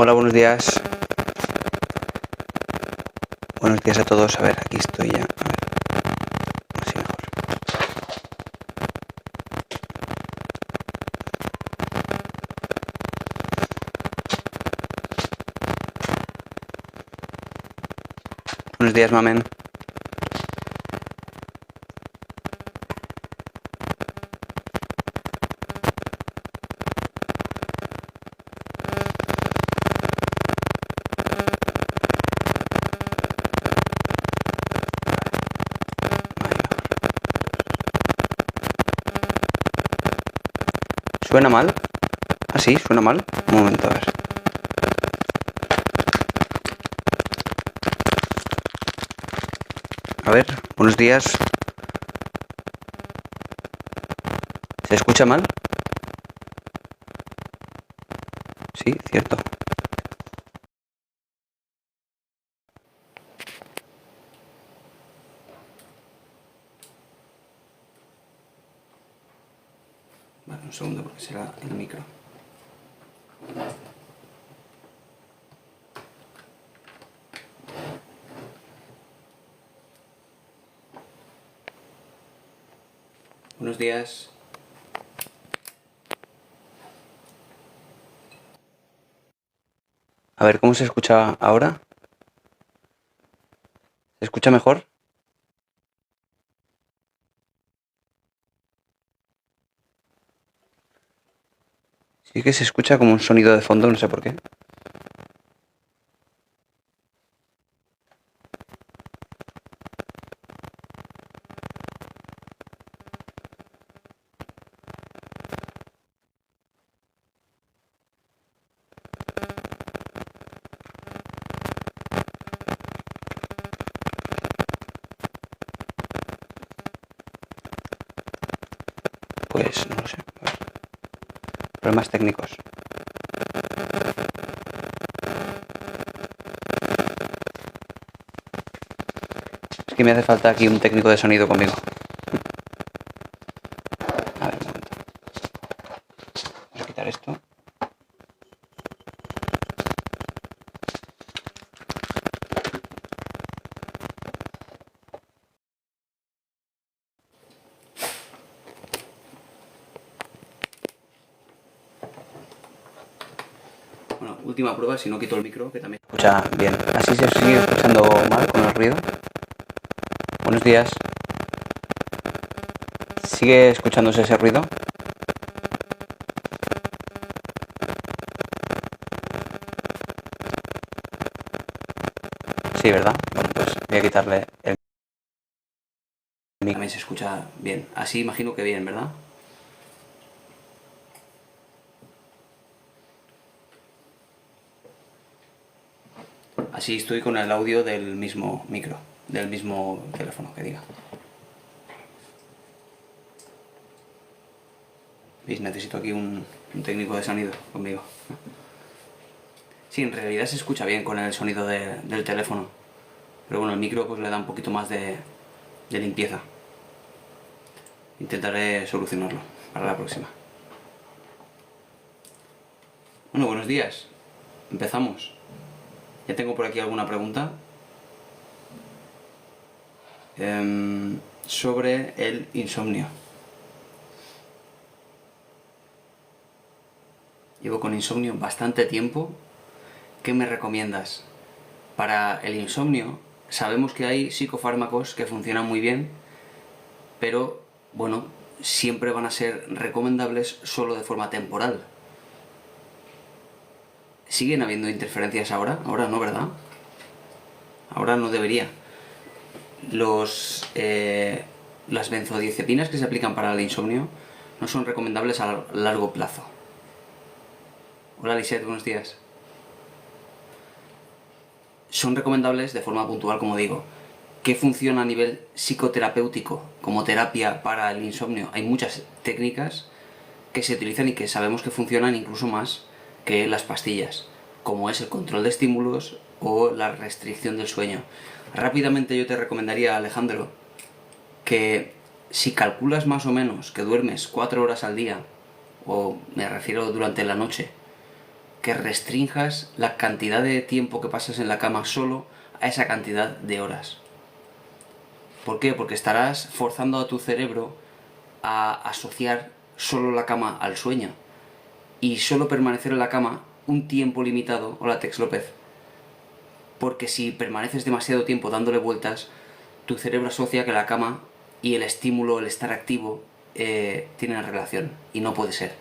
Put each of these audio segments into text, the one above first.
Hola, buenos días. Buenos días a todos. A ver, aquí estoy ya. A ver, así mejor. Buenos días, mamen. ¿Suena mal? ¿Ah, sí? ¿Suena mal? Un momento, a ver. A ver, buenos días. ¿Se escucha mal? Sí, cierto. Vale, un segundo porque será el micro. Buenos días. A ver, ¿cómo se escucha ahora? ¿Se escucha mejor? Sí que se escucha como un sonido de fondo, no sé por qué. Pues no lo sé. A ver. Problemas técnicos. Es que me hace falta aquí un técnico de sonido conmigo. A ver, un momento. Vamos a quitar esto. Bueno, última prueba, si no quito el micro, que también se escucha bien. ¿Así se sigue escuchando mal con el ruido? Buenos días. ¿Sigue escuchándose ese ruido? Sí, ¿verdad? Bueno, pues voy a quitarle el micro. También se escucha bien. Así imagino que bien, ¿verdad? Así estoy con el audio del mismo micro, del mismo teléfono, que diga. ¿Veis? Necesito aquí un técnico de sonido conmigo. Sí, en realidad se escucha bien con el sonido del teléfono. Pero bueno, el micro pues le da un poquito más de limpieza. Intentaré solucionarlo para la próxima. Bueno, buenos días. Empezamos. Ya tengo por aquí alguna pregunta sobre el insomnio. Llevo con insomnio bastante tiempo. ¿Qué me recomiendas? Para el insomnio sabemos que hay psicofármacos que funcionan muy bien, pero bueno, siempre van a ser recomendables solo de forma temporal. ¿Siguen habiendo interferencias ahora? Ahora no, ¿verdad? Ahora no debería. Las benzodiazepinas que se aplican para el insomnio no son recomendables a largo plazo. Hola Lisette, buenos días. Son recomendables de forma puntual, como digo. ¿Qué funciona a nivel psicoterapéutico como terapia para el insomnio? Hay muchas técnicas que se utilizan y que sabemos que funcionan incluso más que las pastillas, como es el control de estímulos o la restricción del sueño. Rápidamente yo te recomendaría, Alejandro, que si calculas más o menos que duermes 4 horas al día, o me refiero durante la noche, que restrinjas la cantidad de tiempo que pasas en la cama solo a esa cantidad de horas. ¿Por qué? Porque estarás forzando a tu cerebro a asociar solo la cama al sueño y solo permanecer en la cama un tiempo limitado. Hola, Tex López. Porque si permaneces demasiado tiempo dándole vueltas, tu cerebro asocia que la cama y el estímulo, el estar activo, tienen relación, y no puede ser.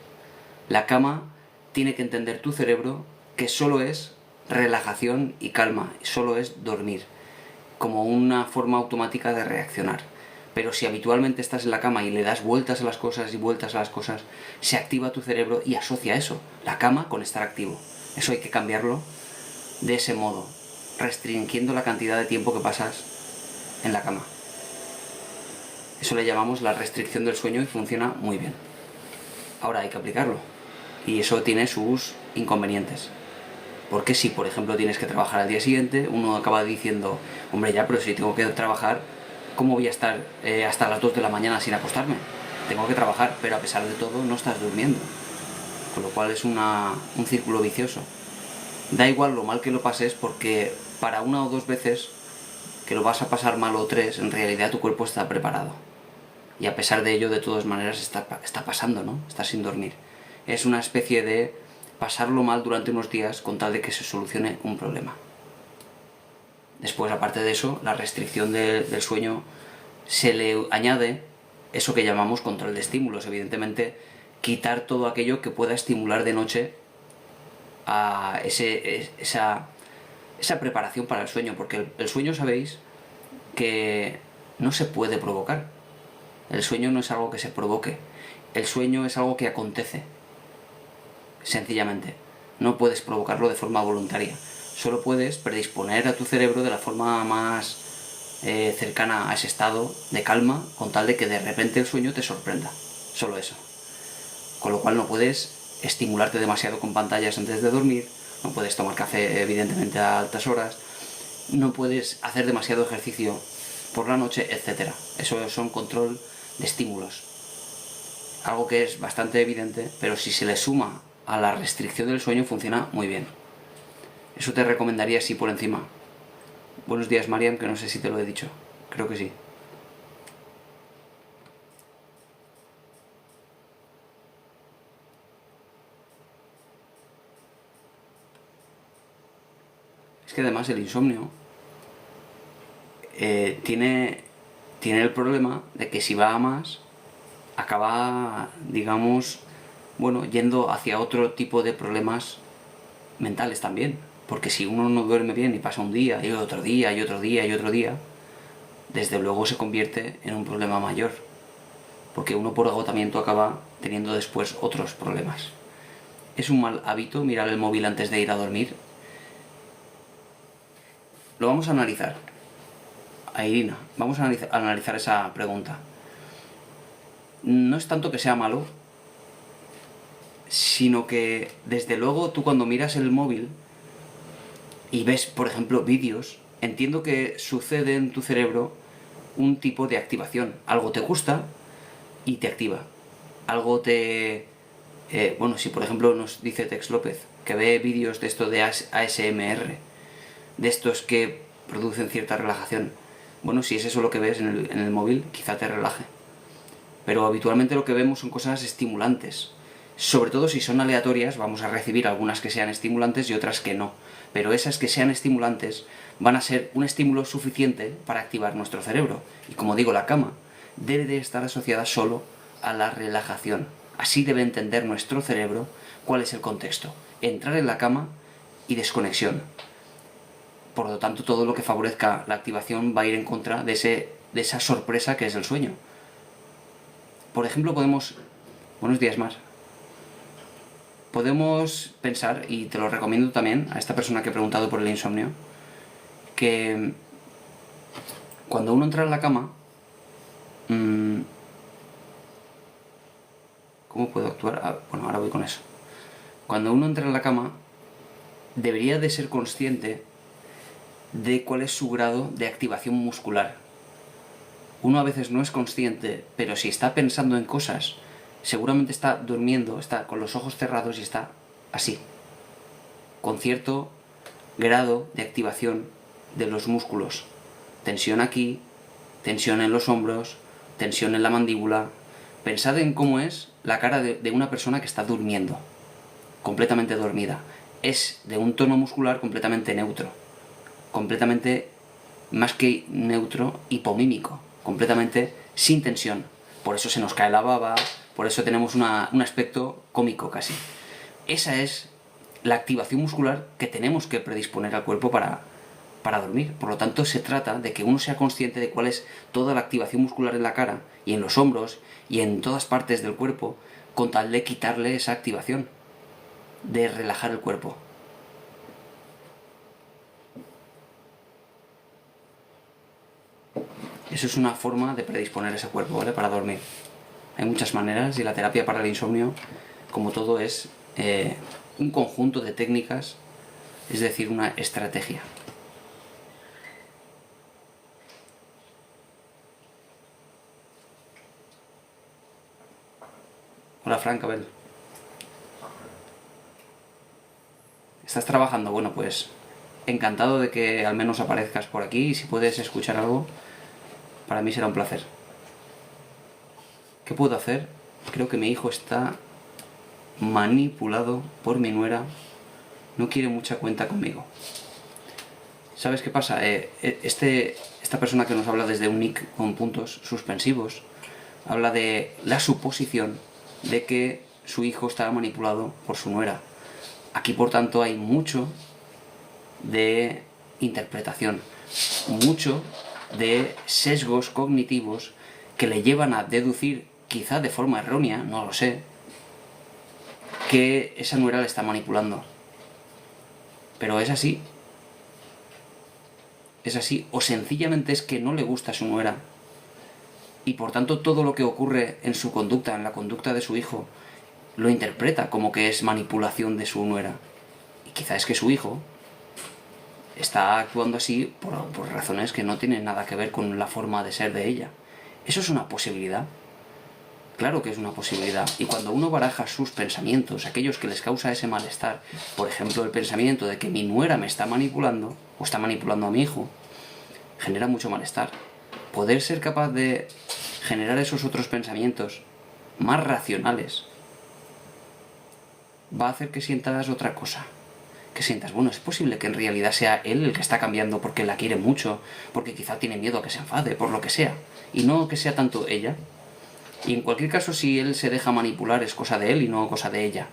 La cama tiene que entender tu cerebro que solo es relajación y calma, solo es dormir, como una forma automática de reaccionar. Pero si habitualmente estás en la cama y le das vueltas a las cosas y vueltas a las cosas, se activa tu cerebro y asocia eso, la cama, con estar activo. Eso hay que cambiarlo de ese modo, restringiendo la cantidad de tiempo que pasas en la cama. Eso le llamamos la restricción del sueño y funciona muy bien. Ahora hay que aplicarlo, y eso tiene sus inconvenientes. Porque si, por ejemplo, tienes que trabajar al día siguiente, uno acaba diciendo, hombre, ya, pero si tengo que trabajar, ¿cómo voy a estar hasta las 2 de la mañana sin acostarme? Tengo que trabajar, pero a pesar de todo no estás durmiendo. Con lo cual es un círculo vicioso. Da igual lo mal que lo pases, porque para 1 o 2 veces que lo vas a pasar mal, o 3, en realidad tu cuerpo está preparado. Y a pesar de ello, de todas maneras, está pasando, ¿no? Estás sin dormir. Es una especie de pasarlo mal durante unos días con tal de que se solucione un problema. Después, aparte de eso, la restricción del sueño, se le añade eso que llamamos control de estímulos. Evidentemente, quitar todo aquello que pueda estimular de noche a esa preparación para el sueño, porque el sueño, sabéis que no se puede provocar. El sueño no es algo que se provoque, el sueño es algo que acontece, sencillamente. No puedes provocarlo de forma voluntaria, solo puedes predisponer a tu cerebro de la forma más cercana a ese estado de calma, con tal de que de repente el sueño te sorprenda, solo eso. Con lo cual no puedes estimularte demasiado con pantallas antes de dormir, no puedes tomar café evidentemente a altas horas, no puedes hacer demasiado ejercicio por la noche, etc. Eso son control de estímulos. Algo que es bastante evidente, pero si se le suma a la restricción del sueño funciona muy bien. Eso te recomendaría así por encima. Buenos días, Mariam, que no sé si te lo he dicho. Creo que sí. Es que además el insomnio tiene el problema de que si va a más, acaba, digamos, yendo hacia otro tipo de problemas mentales también. Porque si uno no duerme bien y pasa un día y otro día y otro día y otro día, desde luego se convierte en un problema mayor. Porque uno por agotamiento acaba teniendo después otros problemas. Es un mal hábito mirar el móvil antes de ir a dormir. Lo vamos a analizar. A Irina, vamos a analizar esa pregunta. No es tanto que sea malo, sino que desde luego tú, cuando miras el móvil y ves, por ejemplo, vídeos, entiendo que sucede en tu cerebro un tipo de activación. Algo te gusta y te activa. Algo te... si por ejemplo nos dice Tex López que ve vídeos de esto de ASMR, de estos que producen cierta relajación, si es eso lo que ves en el móvil, quizá te relaje. Pero habitualmente lo que vemos son cosas estimulantes. Sobre todo si son aleatorias, vamos a recibir algunas que sean estimulantes y otras que no. Pero esas que sean estimulantes van a ser un estímulo suficiente para activar nuestro cerebro. Y como digo, la cama debe de estar asociada solo a la relajación. Así debe entender nuestro cerebro cuál es el contexto. Entrar en la cama y desconexión. Por lo tanto, todo lo que favorezca la activación va a ir en contra de esa sorpresa que es el sueño. Por ejemplo, podemos... Buenos días, Mar. Podemos pensar, y te lo recomiendo también a esta persona que ha preguntado por el insomnio, que cuando uno entra en la cama... ¿Cómo puedo actuar? Ahora voy con eso. Cuando uno entra en la cama, debería de ser consciente de cuál es su grado de activación muscular. Uno a veces no es consciente, pero si está pensando en cosas, seguramente está durmiendo, está con los ojos cerrados y está así. con cierto grado de activación de los músculos. Tensión aquí, tensión en los hombros, tensión en la mandíbula. Pensad en cómo es la cara de una persona que está durmiendo, completamente dormida. Es de un tono muscular completamente neutro, completamente, más que neutro, hipomímico, completamente sin tensión. Por eso se nos cae la baba, por eso tenemos un aspecto cómico casi. Esa es la activación muscular que tenemos que predisponer al cuerpo para dormir. Por lo tanto, se trata de que uno sea consciente de cuál es toda la activación muscular en la cara y en los hombros y en todas partes del cuerpo, con tal de quitarle esa activación, de relajar el cuerpo. Eso es una forma de predisponer ese cuerpo, ¿vale?, para dormir. Hay muchas maneras y la terapia para el insomnio, como todo, es un conjunto de técnicas, es decir, una estrategia. Hola, Frank, Abel. ¿Estás trabajando? Bueno, pues encantado de que al menos aparezcas por aquí, y si puedes escuchar algo, para mí será un placer. ¿Qué puedo hacer? Creo que mi hijo está manipulado por mi nuera, no quiere mucha cuenta conmigo. ¿Sabes qué pasa? Esta persona que nos habla desde un nick con puntos suspensivos habla de la suposición de que su hijo está manipulado por su nuera. Aquí, por tanto, hay mucho de interpretación, mucho de sesgos cognitivos que le llevan a deducir, quizá de forma errónea, no lo sé, que esa nuera le está manipulando. Pero es así. Es así. O sencillamente es que no le gusta a su nuera. Y por tanto todo lo que ocurre en su conducta, en la conducta de su hijo, lo interpreta como que es manipulación de su nuera. Y quizá es que su hijo está actuando así por razones que no tienen nada que ver con la forma de ser de ella. Eso es una posibilidad. Claro que es una posibilidad. Y cuando uno baraja sus pensamientos, aquellos que les causa ese malestar, por ejemplo, el pensamiento de que mi nuera me está manipulando, o está manipulando a mi hijo, genera mucho malestar. Poder ser capaz de generar esos otros pensamientos más racionales va a hacer que sientas otra cosa. Que sientas, bueno, es posible que en realidad sea él el que está cambiando porque la quiere mucho, porque quizá tiene miedo a que se enfade, por lo que sea, y no que sea tanto ella. Y en cualquier caso, si él se deja manipular, es cosa de él y no cosa de ella,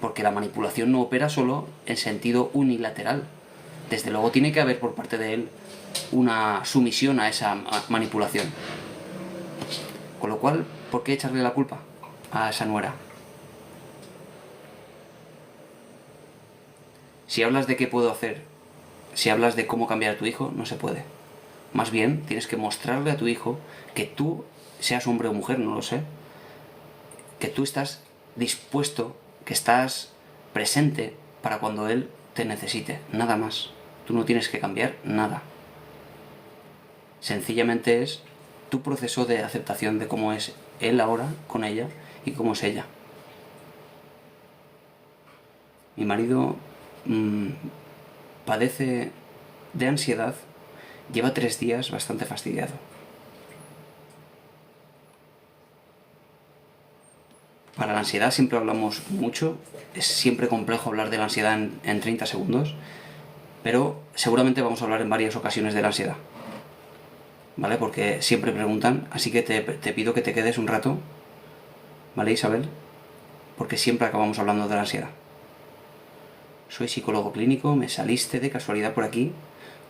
porque la manipulación no opera solo en sentido unilateral. Desde luego tiene que haber por parte de él una sumisión a esa manipulación. Con lo cual, ¿por qué echarle la culpa a esa nuera? Si hablas de qué puedo hacer, si hablas de cómo cambiar a tu hijo, no se puede. Más bien, tienes que mostrarle a tu hijo que tú, seas hombre o mujer, no lo sé, que tú estás dispuesto, que estás presente para cuando él te necesite, nada más. Tú no tienes que cambiar nada. Sencillamente es tu proceso de aceptación de cómo es él ahora con ella y cómo es ella. Mi marido padece de ansiedad, lleva 3 días bastante fastidiado. Para la ansiedad siempre hablamos mucho, es siempre complejo hablar de la ansiedad en 30 segundos, pero seguramente vamos a hablar en varias ocasiones de la ansiedad, ¿vale? Porque siempre preguntan, así que te pido que te quedes un rato, ¿vale, Isabel? Porque siempre acabamos hablando de la ansiedad. Soy psicólogo clínico, me saliste de casualidad por aquí,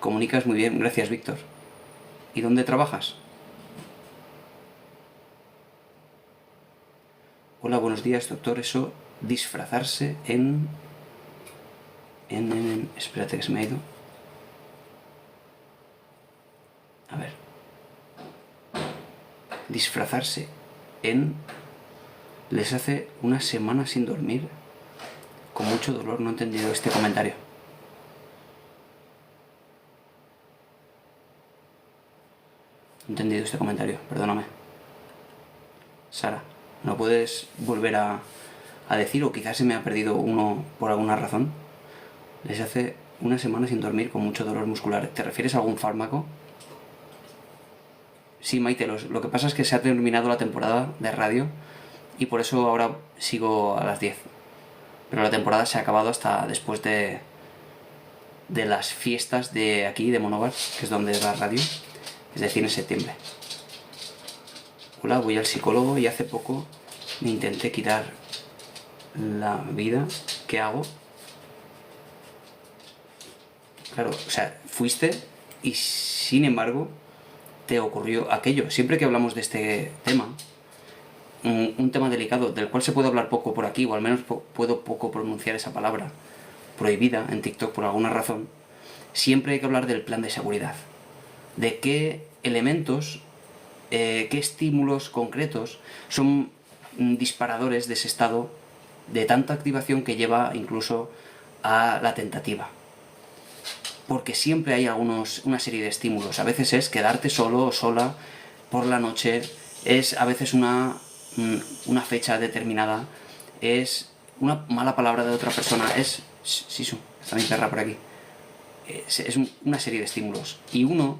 comunicas muy bien, gracias, Víctor. ¿Y dónde trabajas? Hola, buenos días, doctor. Eso, disfrazarse en... Espérate que se me ha ido. A ver. Disfrazarse en... Les hace una semana sin dormir. Con mucho dolor, no he entendido este comentario. No he entendido este comentario, perdóname. Sara, ¿no puedes volver a decir, o quizás se me ha perdido uno por alguna razón? les hace una semana sin dormir con mucho dolor muscular. ¿Te refieres a algún fármaco? Sí, Maite, lo que pasa es que se ha terminado la temporada de radio y por eso ahora sigo a las 10. Pero la temporada se ha acabado hasta después de las fiestas de aquí, de Monóvar, que es donde es la radio, es decir, en septiembre. Hola, voy al psicólogo y hace poco me intenté quitar la vida. ¿Qué hago? Claro, o sea, fuiste y sin embargo te ocurrió aquello. Siempre que hablamos de este tema, un tema delicado del cual se puede hablar poco por aquí, o al menos puedo poco pronunciar esa palabra, prohibida en TikTok por alguna razón, siempre hay que hablar del plan de seguridad. De qué elementos, qué estímulos concretos son disparadores de ese estado de tanta activación que lleva incluso a la tentativa. Porque siempre hay una serie de estímulos. A veces es quedarte solo o sola por la noche, es a veces una fecha determinada, es una mala palabra de otra persona, es... Sisu, está mi perra por aquí. Es una serie de estímulos. Y uno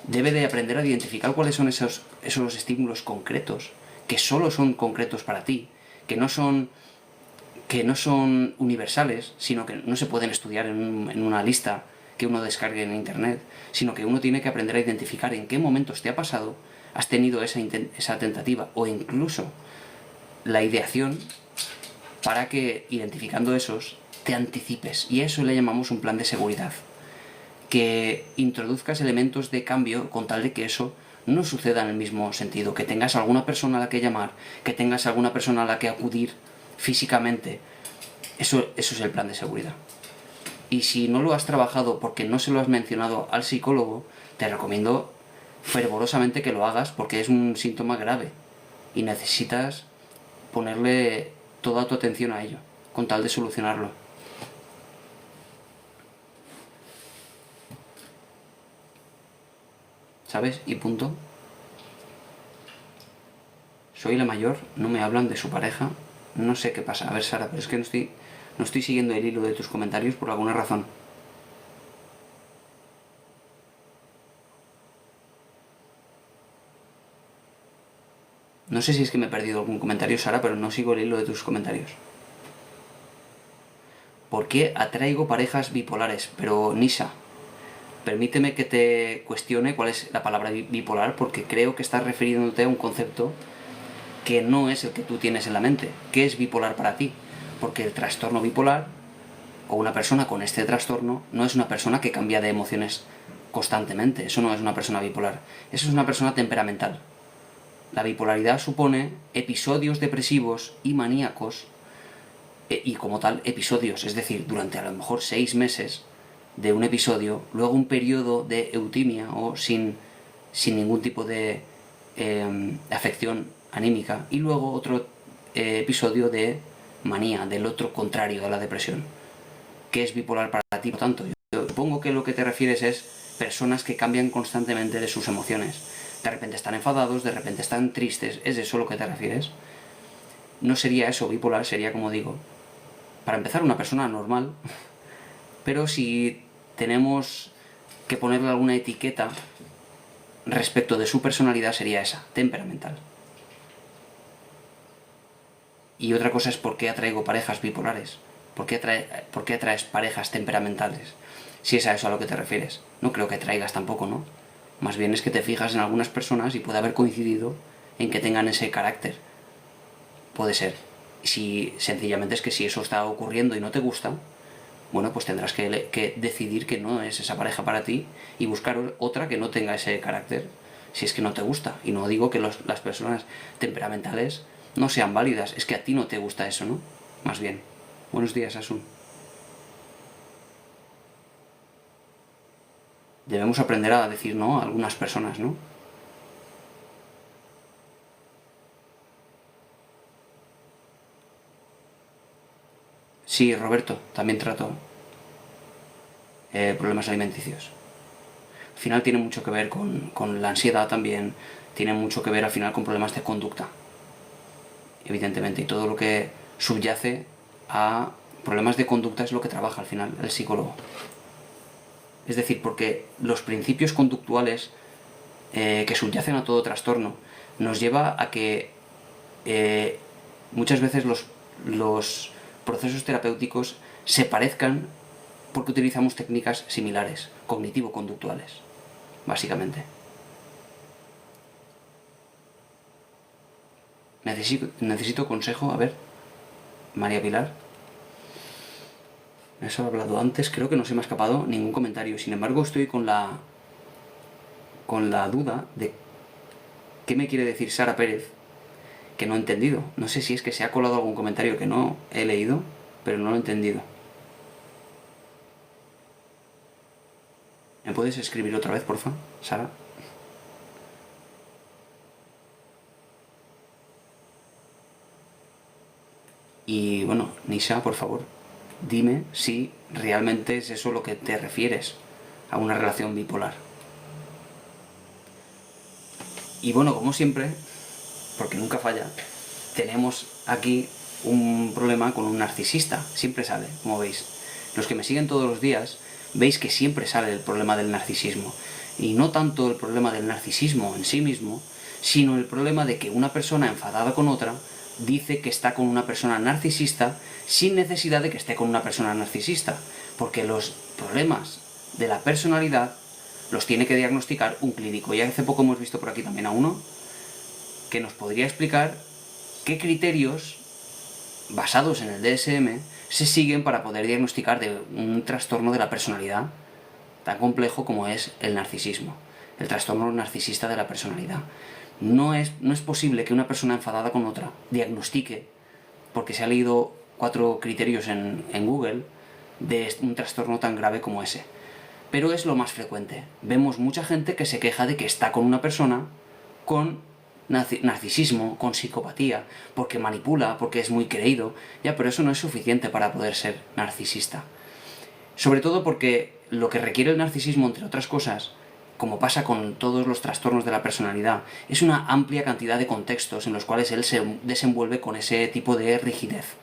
debe de aprender a identificar cuáles son esos estímulos concretos, que solo son concretos para ti, que no son universales, sino que no se pueden estudiar en una lista que uno descargue en internet, sino que uno tiene que aprender a identificar en qué momentos te ha pasado, has tenido esa tentativa o incluso la ideación, para que identificando esos te anticipes. Y a eso le llamamos un plan de seguridad. Que introduzcas elementos de cambio con tal de que eso no suceda en el mismo sentido, que tengas alguna persona a la que llamar, que tengas alguna persona a la que acudir físicamente. Eso es el plan de seguridad. Y si no lo has trabajado porque no se lo has mencionado al psicólogo, te recomiendo fervorosamente que lo hagas porque es un síntoma grave y necesitas ponerle toda tu atención a ello, con tal de solucionarlo. ¿Sabes? Y punto. Soy la mayor, no me hablan de su pareja, no sé qué pasa. A ver, Sara, pero es que no estoy siguiendo el hilo de tus comentarios por alguna razón. No sé si es que me he perdido algún comentario, Sara, pero no sigo el hilo de tus comentarios. ¿Por qué atraigo parejas bipolares? Pero, Nisa, permíteme que te cuestione cuál es la palabra bipolar, porque creo que estás refiriéndote a un concepto que no es el que tú tienes en la mente. ¿Qué es bipolar para ti? Porque el trastorno bipolar, o una persona con este trastorno, no es una persona que cambia de emociones constantemente. Eso no es una persona bipolar. Eso es una persona temperamental. La bipolaridad supone episodios depresivos y maníacos, y como tal episodios, es decir, durante a lo mejor 6 meses de un episodio, luego un periodo de eutimia o sin ningún tipo de afección anímica, y luego otro episodio de manía, del otro contrario de la depresión. ¿Qué es bipolar para ti? Por tanto, yo supongo que lo que te refieres es personas que cambian constantemente de sus emociones. De repente están enfadados, de repente están tristes. ¿Es eso lo que te refieres? No sería eso bipolar, sería, como digo, para empezar, una persona normal, pero si tenemos que ponerle alguna etiqueta respecto de su personalidad, sería esa, temperamental. Y otra cosa es por qué atraigo parejas bipolares. ¿Por qué atraes parejas temperamentales? Si es a eso a lo que te refieres. No creo que atraigas tampoco, ¿no? Más bien es que te fijas en algunas personas y puede haber coincidido en que tengan ese carácter. Puede ser. Si sencillamente es que si eso está ocurriendo y no te gusta, bueno, pues tendrás que decidir que no es esa pareja para ti y buscar otra que no tenga ese carácter, si es que no te gusta. Y no digo que las personas temperamentales no sean válidas, es que a ti no te gusta eso, ¿no? Más bien. Buenos días, Asun. Debemos aprender a decir no a algunas personas, ¿no? Sí, Roberto, también trato problemas alimenticios. Al final tiene mucho que ver con la ansiedad también, tiene mucho que ver al final con problemas de conducta, evidentemente, y todo lo que subyace a problemas de conducta es lo que trabaja al final el psicólogo. Es decir, porque los principios conductuales que subyacen a todo trastorno nos lleva a que muchas veces los procesos terapéuticos se parezcan porque utilizamos técnicas similares, cognitivo-conductuales, básicamente. Necesito consejo, a ver, María Pilar. Eso he hablado antes, creo que no se me ha escapado ningún comentario. Sin embargo, estoy con la duda de qué me quiere decir Sara Pérez, que no he entendido. No sé si es que se ha colado algún comentario que no he leído, pero no lo he entendido. ¿Me puedes escribir otra vez, porfa, Sara? Y bueno, Nisha, por favor, dime si realmente es eso lo que te refieres a una relación bipolar. Y bueno, como siempre, porque nunca falla, tenemos aquí un problema con un narcisista. Siempre sale, como veis. Los que me siguen todos los días, veis que siempre sale el problema del narcisismo. Y no tanto el problema del narcisismo en sí mismo, sino el problema de que una persona enfadada con otra dice que está con una persona narcisista sin necesidad de que esté con una persona narcisista, porque los problemas de la personalidad los tiene que diagnosticar un clínico. Y hace poco hemos visto por aquí también a uno que nos podría explicar qué criterios basados en el DSM se siguen para poder diagnosticar de un trastorno de la personalidad tan complejo como es el narcisismo, el trastorno narcisista de la personalidad. No es posible que una persona enfadada con otra diagnostique, porque se ha leído 4 criterios en Google, de un trastorno tan grave como ese. Pero es lo más frecuente. Vemos mucha gente que se queja de que está con una persona con narcisismo, con psicopatía, porque manipula, porque es muy creído. Ya, pero eso no es suficiente para poder ser narcisista. Sobre todo porque lo que requiere el narcisismo, entre otras cosas, como pasa con todos los trastornos de la personalidad, es una amplia cantidad de contextos en los cuales él se desenvuelve con ese tipo de rigidez.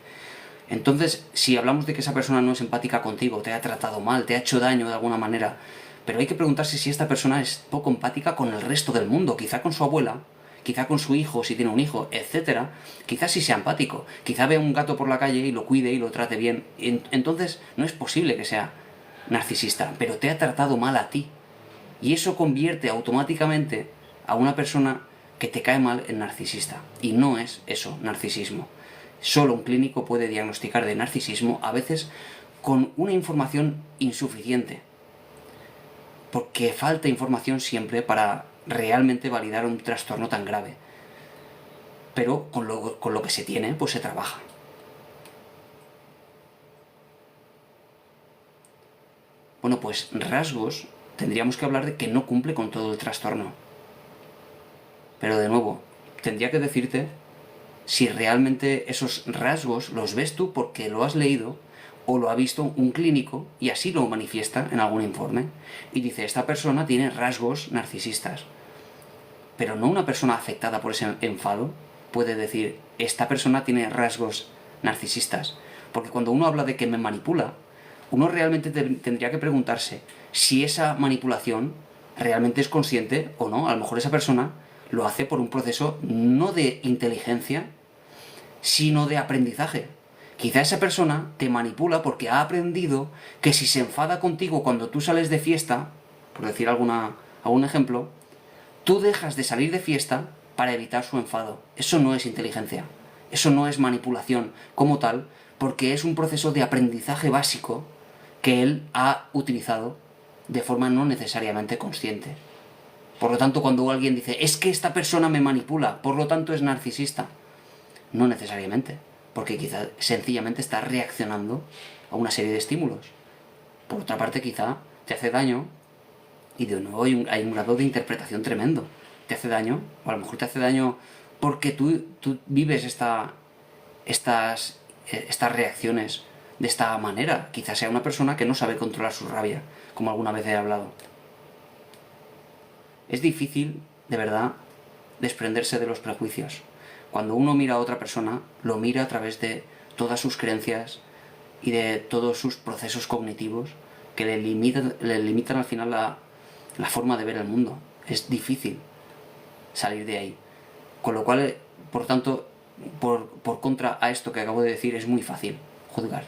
Entonces, si hablamos de que esa persona no es empática contigo, te ha tratado mal, te ha hecho daño de alguna manera, pero hay que preguntarse si esta persona es poco empática con el resto del mundo, quizá con su abuela, quizá con su hijo, si tiene un hijo, etc. Quizá sí sea empático, quizá vea un gato por la calle y lo cuide y lo trate bien. Entonces, no es posible que sea narcisista, pero te ha tratado mal a ti. Y eso convierte automáticamente a una persona que te cae mal en narcisista. Y no es eso, narcisismo. Solo un clínico puede diagnosticar de narcisismo, a veces con una información insuficiente. Porque falta información siempre para realmente validar un trastorno tan grave. Pero con lo que se tiene, pues se trabaja. Bueno, pues rasgos, tendríamos que hablar de que no cumple con todo el trastorno. Pero de nuevo, tendría que decirte si realmente esos rasgos los ves tú porque lo has leído o lo ha visto un clínico y así lo manifiesta en algún informe. Y dice, esta persona tiene rasgos narcisistas. Pero no una persona afectada por ese enfado puede decir, esta persona tiene rasgos narcisistas. Porque cuando uno habla de que me manipula, uno realmente tendría que preguntarse si esa manipulación realmente es consciente o no. A lo mejor esa persona lo hace por un proceso no de inteligencia, sino de aprendizaje. Quizá esa persona te manipula porque ha aprendido que si se enfada contigo cuando tú sales de fiesta, por decir algún ejemplo, tú dejas de salir de fiesta para evitar su enfado. Eso no es inteligencia, eso no es manipulación como tal, porque es un proceso de aprendizaje básico que él ha utilizado de forma no necesariamente consciente. Por lo tanto, cuando alguien dice, es que esta persona me manipula, por lo tanto es narcisista, no necesariamente, porque quizá sencillamente está reaccionando a una serie de estímulos. Por otra parte, quizá te hace daño, y de nuevo hay un grado de interpretación tremendo. Te hace daño, o a lo mejor te hace daño porque tú vives estas reacciones de esta manera. Quizás sea una persona que no sabe controlar su rabia, como alguna vez he hablado. Es difícil, de verdad, desprenderse de los prejuicios. Cuando uno mira a otra persona, lo mira a través de todas sus creencias y de todos sus procesos cognitivos que le limitan al final la forma de ver el mundo. Es difícil salir de ahí. Con lo cual, por tanto, por contra a esto que acabo de decir, es muy fácil juzgar.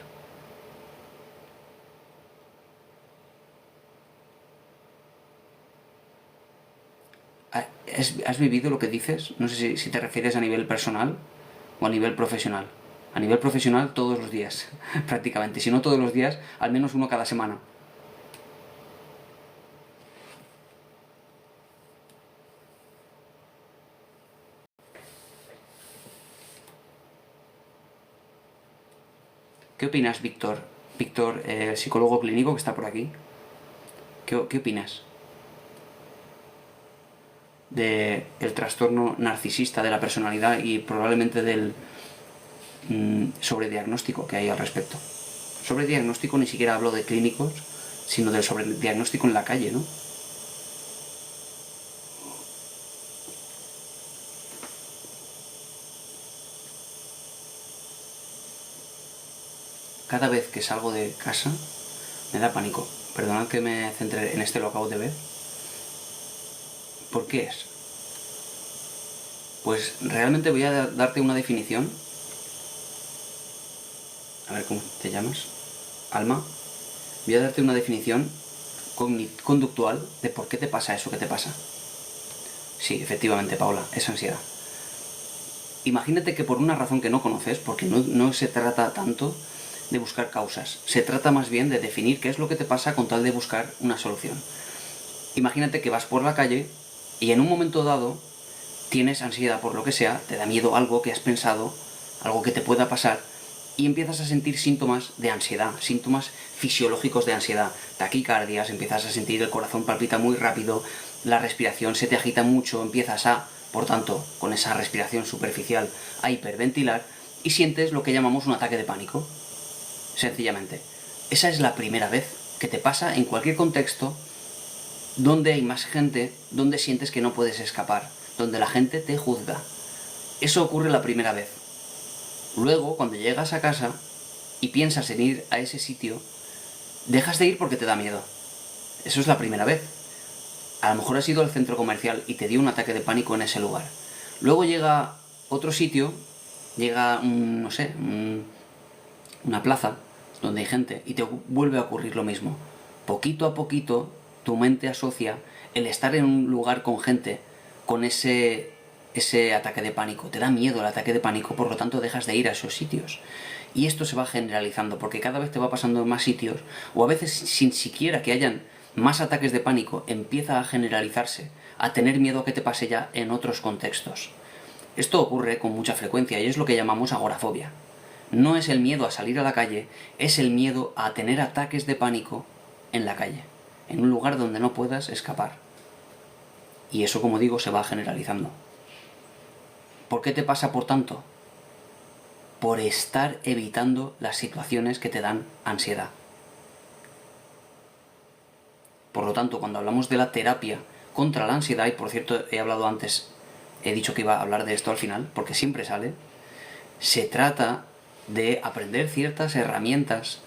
¿Has vivido lo que dices? No sé si te refieres a nivel personal o a nivel profesional. A nivel profesional todos los días, prácticamente. Si no todos los días, al menos uno cada semana. ¿Qué opinas, Víctor? Víctor, psicólogo clínico que está por aquí. ¿Qué opinas del trastorno narcisista de la personalidad y probablemente del sobrediagnóstico que hay al respecto? Sobrediagnóstico ni siquiera hablo de clínicos, sino del sobrediagnóstico en la calle, ¿no? Cada vez que salgo de casa me da pánico. Perdonad que me centre en este, lo acabo de ver. ¿Por qué es? Pues realmente voy a darte una definición. A ver, ¿cómo te llamas? Alma. Voy a darte una definición conductual de por qué te pasa eso que te pasa. Sí, efectivamente, Paula, es ansiedad. Imagínate que por una razón que no conoces, porque no se trata tanto de buscar causas, se trata más bien de definir qué es lo que te pasa con tal de buscar una solución. Imagínate que vas por la calle y en un momento dado tienes ansiedad por lo que sea, te da miedo algo que has pensado, algo que te pueda pasar, y empiezas a sentir síntomas de ansiedad, síntomas fisiológicos de ansiedad, taquicardias, empiezas a sentir el corazón palpita muy rápido, la respiración se te agita mucho, empiezas por tanto, con esa respiración superficial, a hiperventilar y sientes lo que llamamos un ataque de pánico. Sencillamente, esa es la primera vez que te pasa en cualquier contexto donde hay más gente, donde sientes que no puedes escapar, donde la gente te juzga. Eso ocurre la primera vez. Luego, cuando llegas a casa y piensas en ir a ese sitio, dejas de ir porque te da miedo. Eso es la primera vez. A lo mejor has ido al centro comercial y te dio un ataque de pánico en ese lugar. Luego llega otro sitio, llega, no sé, una plaza donde hay gente y te vuelve a ocurrir lo mismo. Poquito a poquito tu mente asocia el estar en un lugar con gente con ese ataque de pánico. Te da miedo el ataque de pánico, por lo tanto dejas de ir a esos sitios. Y esto se va generalizando porque cada vez te va pasando en más sitios, o a veces sin siquiera que hayan más ataques de pánico, empieza a generalizarse, a tener miedo a que te pase ya en otros contextos. Esto ocurre con mucha frecuencia y es lo que llamamos agorafobia. No es el miedo a salir a la calle, es el miedo a tener ataques de pánico en la calle, en un lugar donde no puedas escapar. Y eso, como digo, se va generalizando. ¿Por qué te pasa, por tanto? Por estar evitando las situaciones que te dan ansiedad. Por lo tanto, cuando hablamos de la terapia contra la ansiedad, y por cierto he hablado antes, he dicho que iba a hablar de esto al final, porque siempre sale, se trata de aprender ciertas herramientas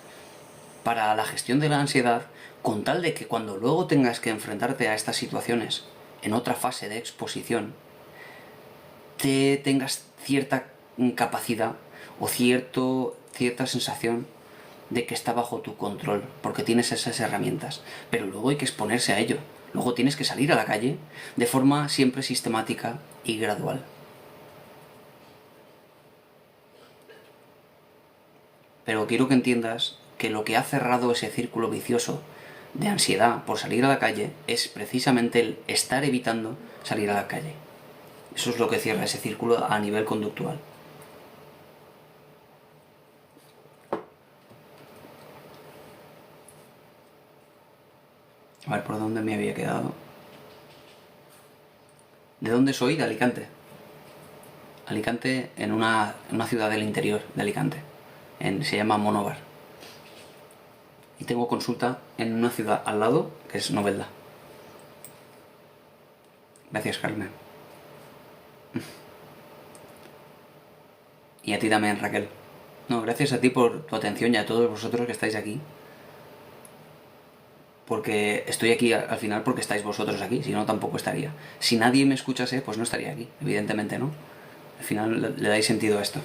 para la gestión de la ansiedad, con tal de que cuando luego tengas que enfrentarte a estas situaciones en otra fase de exposición, tengas cierta capacidad o cierta sensación de que está bajo tu control, porque tienes esas herramientas. Pero luego hay que exponerse a ello. Luego tienes que salir a la calle de forma siempre sistemática y gradual. Pero quiero que entiendas que lo que ha cerrado ese círculo vicioso de ansiedad por salir a la calle es precisamente el estar evitando salir a la calle. Eso es lo que cierra ese círculo a nivel conductual. A ver, ¿por dónde me había quedado? ¿De dónde soy? De Alicante. Alicante, en una ciudad del interior de Alicante. Se llama Monóvar. Y tengo consulta en una ciudad al lado, que es Novelda. Gracias, Carmen. Y a ti también, Raquel. No, gracias a ti por tu atención y a todos vosotros que estáis aquí. Porque estoy aquí al final porque estáis vosotros aquí, si no tampoco estaría. Si nadie me escuchase, pues no estaría aquí, evidentemente, ¿no? Al final le dais sentido a esto.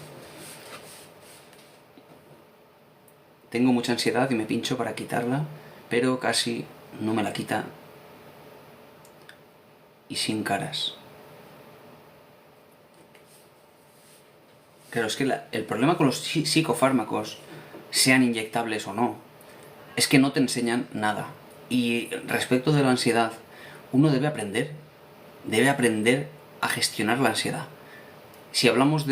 Tengo mucha ansiedad y me pincho para quitarla, pero casi no me la quita. Y sin caras. Claro, es que el problema con los psicofármacos, sean inyectables o no, es que no te enseñan nada. Y respecto de la ansiedad, uno debe aprender a gestionar la ansiedad. Si hablamos no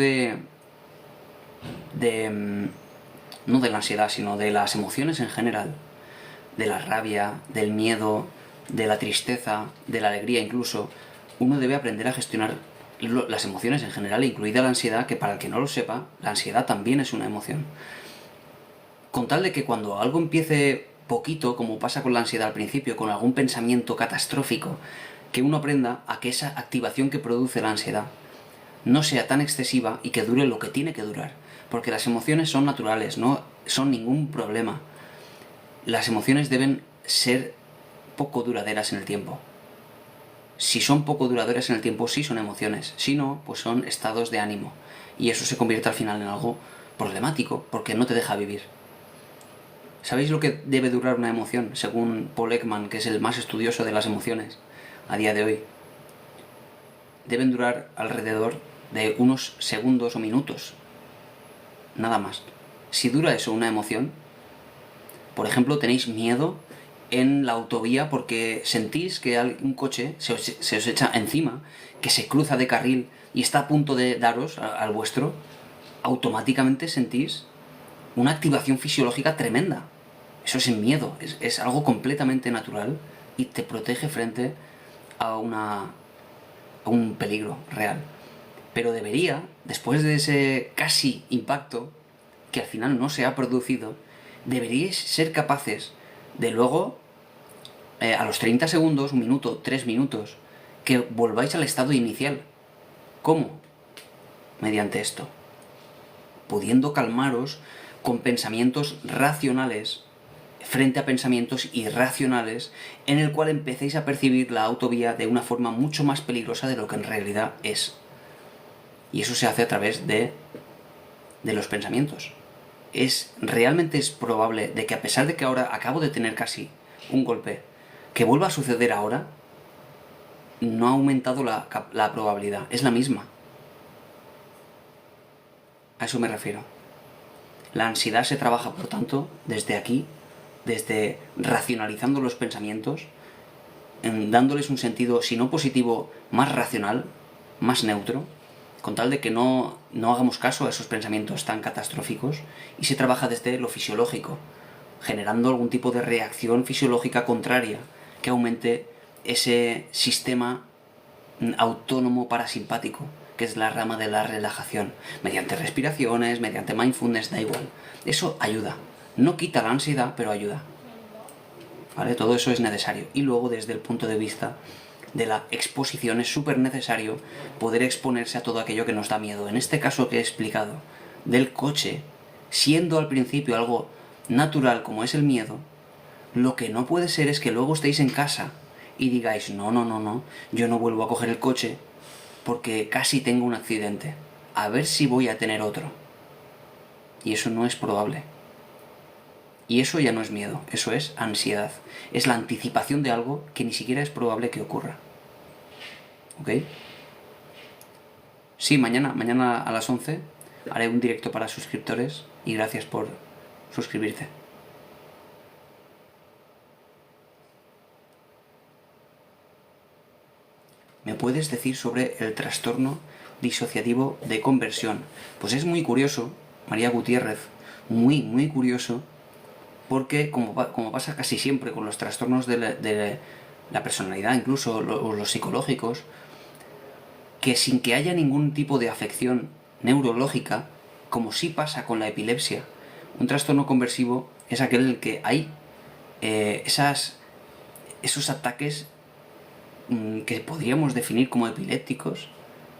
de la ansiedad, sino de las emociones en general, de la rabia, del miedo, de la tristeza, de la alegría incluso, uno debe aprender a gestionar las emociones en general, incluida la ansiedad, que para el que no lo sepa, la ansiedad también es una emoción. Con tal de que cuando algo empiece poquito, como pasa con la ansiedad al principio, con algún pensamiento catastrófico, que uno aprenda a que esa activación que produce la ansiedad no sea tan excesiva y que dure lo que tiene que durar. Porque las emociones son naturales, no son ningún problema. Las emociones deben ser poco duraderas en el tiempo. Si son poco duraderas en el tiempo, sí son emociones. Si no, pues son estados de ánimo. Y eso se convierte al final en algo problemático, porque no te deja vivir. ¿Sabéis lo que debe durar una emoción, según Paul Ekman, que es el más estudioso de las emociones a día de hoy? Deben durar alrededor de unos segundos o minutos. Nada más. Si dura eso una emoción, por ejemplo, tenéis miedo en la autovía porque sentís que un coche se os echa encima, que se cruza de carril y está a punto de daros al vuestro, automáticamente sentís una activación fisiológica tremenda. Eso es el miedo, es algo completamente natural y te protege frente a un peligro real. Pero debería, después de ese casi impacto, que al final no se ha producido, deberíais ser capaces de luego, a los 30 segundos, un minuto, 3 minutos, que volváis al estado inicial. ¿Cómo? Mediante esto. Pudiendo calmaros con pensamientos racionales frente a pensamientos irracionales en el cual empecéis a percibir la autovía de una forma mucho más peligrosa de lo que en realidad es. Y eso se hace a través de los pensamientos. Realmente es probable de que a pesar de que ahora acabo de tener casi un golpe, que vuelva a suceder ahora, no ha aumentado la probabilidad, es la misma. A eso me refiero. La ansiedad se trabaja, por tanto, desde aquí, desde racionalizando los pensamientos, dándoles un sentido, si no positivo, más racional, más neutro, con tal de que no hagamos caso a esos pensamientos tan catastróficos, y se trabaja desde lo fisiológico, generando algún tipo de reacción fisiológica contraria que aumente ese sistema autónomo parasimpático, que es la rama de la relajación, mediante respiraciones, mediante mindfulness, da igual. Eso ayuda. No quita la ansiedad, pero ayuda. ¿Vale? Todo eso es necesario. Y luego, desde el punto de vista de la exposición, es súper necesario poder exponerse a todo aquello que nos da miedo. En este caso que he explicado, del coche, siendo al principio algo natural como es el miedo, lo que no puede ser es que luego estéis en casa y digáis, no, yo no vuelvo a coger el coche porque casi tengo un accidente. A ver si voy a tener otro. Y eso no es probable. Y eso ya no es miedo, eso es ansiedad. Es la anticipación de algo que ni siquiera es probable que ocurra. ¿Ok? Sí, mañana a las 11 haré un directo para suscriptores y gracias por suscribirte. ¿Me puedes decir sobre el trastorno disociativo de conversión? Pues es muy curioso, María Gutiérrez, muy curioso, porque como pasa casi siempre con los trastornos de la personalidad, incluso los psicológicos, que sin que haya ningún tipo de afección neurológica, como sí pasa con la epilepsia, un trastorno conversivo es aquel en el que hay esos ataques que podríamos definir como epilépticos,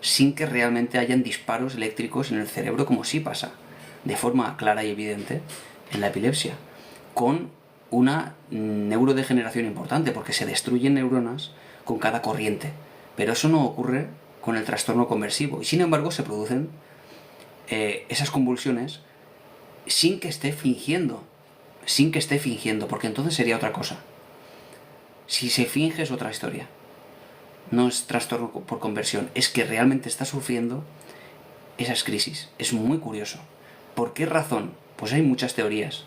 sin que realmente hayan disparos eléctricos en el cerebro, como sí pasa. de forma clara y evidente en la epilepsia, con una neurodegeneración importante, porque se destruyen neuronas con cada corriente. Pero eso no ocurre con el trastorno conversivo, y sin embargo se producen esas convulsiones sin que esté fingiendo, porque entonces sería otra cosa. Si se finge es otra historia. No es trastorno por conversión, es que realmente está sufriendo esas crisis. Es muy curioso. ¿Por qué razón? Pues hay muchas teorías.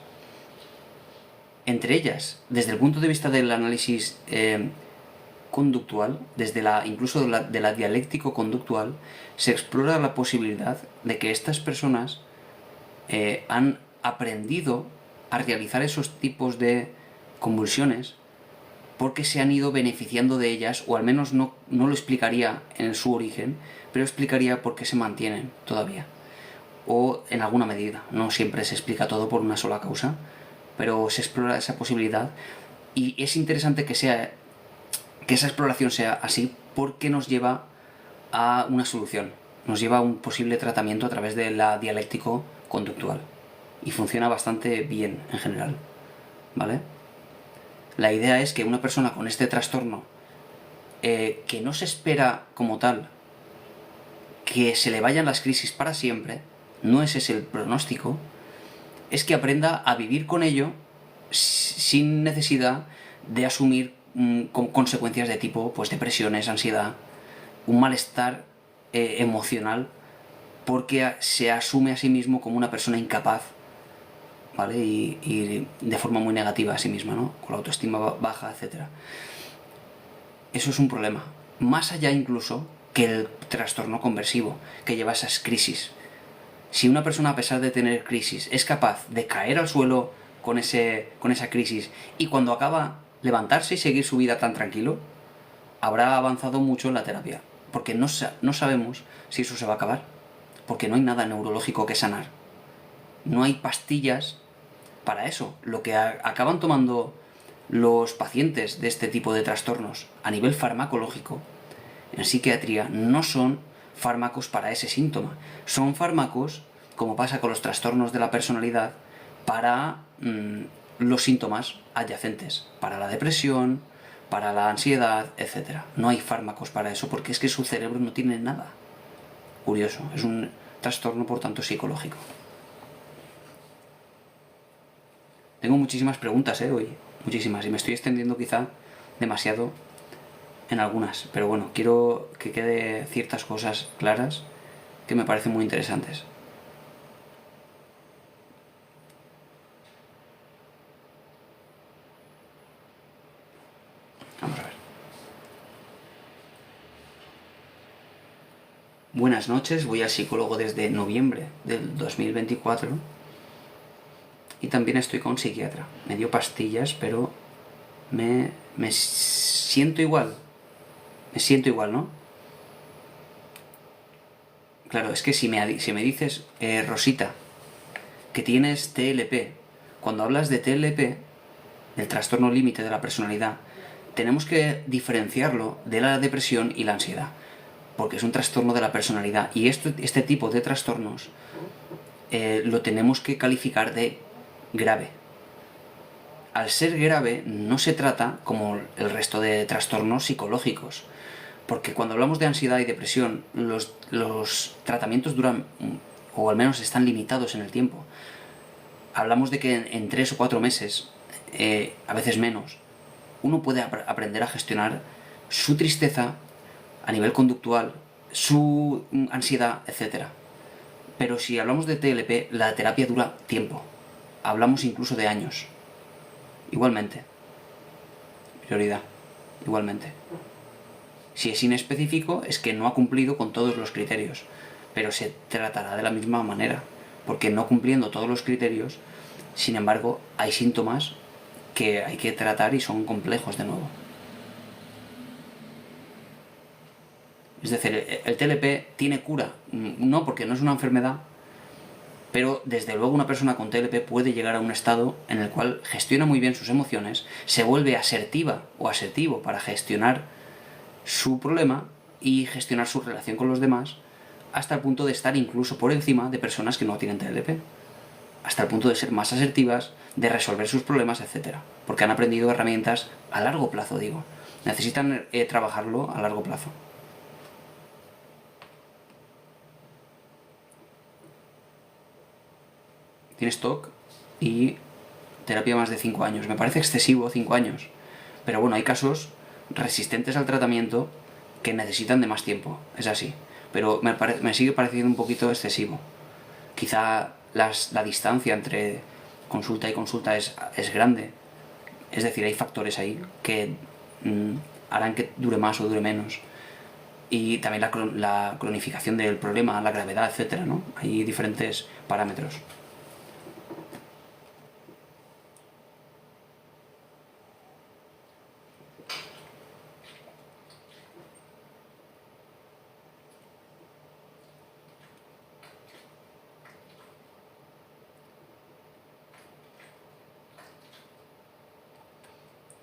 Entre ellas, desde el punto de vista del análisis conductual, incluso de la dialéctico-conductual, se explora la posibilidad de que estas personas han aprendido a realizar esos tipos de convulsiones porque se han ido beneficiando de ellas, o al menos no lo explicaría en su origen, pero explicaría por qué se mantienen todavía, o en alguna medida. No siempre se explica todo por una sola causa, pero se explora esa posibilidad, y es interesante que esa exploración sea así, porque nos lleva a una solución, nos lleva a un posible tratamiento a través de la dialéctico conductual, y funciona bastante bien en general, ¿vale? La idea es que una persona con este trastorno, que no se espera como tal que se le vayan las crisis para siempre, no es ese el pronóstico, es que aprenda a vivir con ello sin necesidad de asumir consecuencias de tipo pues depresiones, ansiedad, un malestar emocional, porque se asume a sí mismo como una persona incapaz, ¿vale? Y de forma muy negativa a sí misma, ¿no? Con la autoestima baja, etc. Eso es un problema. Más allá incluso que el trastorno conversivo, que lleva esas crisis. Si una persona, a pesar de tener crisis, es capaz de caer al suelo con esa crisis, y cuando acaba levantarse y seguir su vida tan tranquilo, habrá avanzado mucho en la terapia. Porque no sabemos si eso se va a acabar. Porque no hay nada neurológico que sanar. No hay pastillas para eso. Lo que acaban tomando los pacientes de este tipo de trastornos a nivel farmacológico en psiquiatría no son fármacos para ese síntoma. Son fármacos, como pasa con los trastornos de la personalidad, para los síntomas adyacentes, para la depresión, para la ansiedad, etc. No hay fármacos para eso, porque es que su cerebro no tiene nada. Curioso, es un trastorno por tanto psicológico. Tengo muchísimas preguntas hoy, muchísimas, y me estoy extendiendo quizá demasiado en algunas, pero bueno, quiero que quede ciertas cosas claras que me parecen muy interesantes. Vamos a ver. Buenas noches, voy al psicólogo desde noviembre del 2024 y también estoy con un psiquiatra. Me dio pastillas, pero me siento igual. Me siento igual, ¿no? Claro, es que si me dices, Rosita, que tienes TLP, cuando hablas de TLP, del trastorno límite de la personalidad, tenemos que diferenciarlo de la depresión y la ansiedad, porque es un trastorno de la personalidad, y este tipo de trastornos lo tenemos que calificar de grave. Al ser grave no se trata como el resto de trastornos psicológicos, porque cuando hablamos de ansiedad y depresión, los tratamientos duran, o al menos están limitados en el tiempo. Hablamos de que en 3 o 4 meses, a veces menos, uno puede aprender a gestionar su tristeza a nivel conductual, su ansiedad, etc. Pero si hablamos de TLP, la terapia dura tiempo. Hablamos incluso de años. Igualmente. Prioridad. Igualmente. Si es inespecífico, es que no ha cumplido con todos los criterios, pero se tratará de la misma manera, porque no cumpliendo todos los criterios, sin embargo, hay síntomas que hay que tratar y son complejos de nuevo. Es decir, el TLP tiene cura, no porque no es una enfermedad, pero desde luego una persona con TLP puede llegar a un estado en el cual gestiona muy bien sus emociones, se vuelve asertiva o asertivo para gestionar su problema y gestionar su relación con los demás, hasta el punto de estar incluso por encima de personas que no tienen TLP. hasta el punto de ser más asertivas, de resolver sus problemas, etcétera, porque han aprendido herramientas a largo plazo, digo. Necesitan trabajarlo a largo plazo. Tienes TOC y terapia más de 5 años. Me parece excesivo 5 años. Pero bueno, hay casos resistentes al tratamiento que necesitan de más tiempo. Es así. Pero me sigue pareciendo un poquito excesivo. Quizá la distancia entre consulta y consulta es grande. Es decir, hay factores ahí que harán que dure más o dure menos. Y también la cronificación del problema, la gravedad, etcétera, ¿no? Hay diferentes parámetros.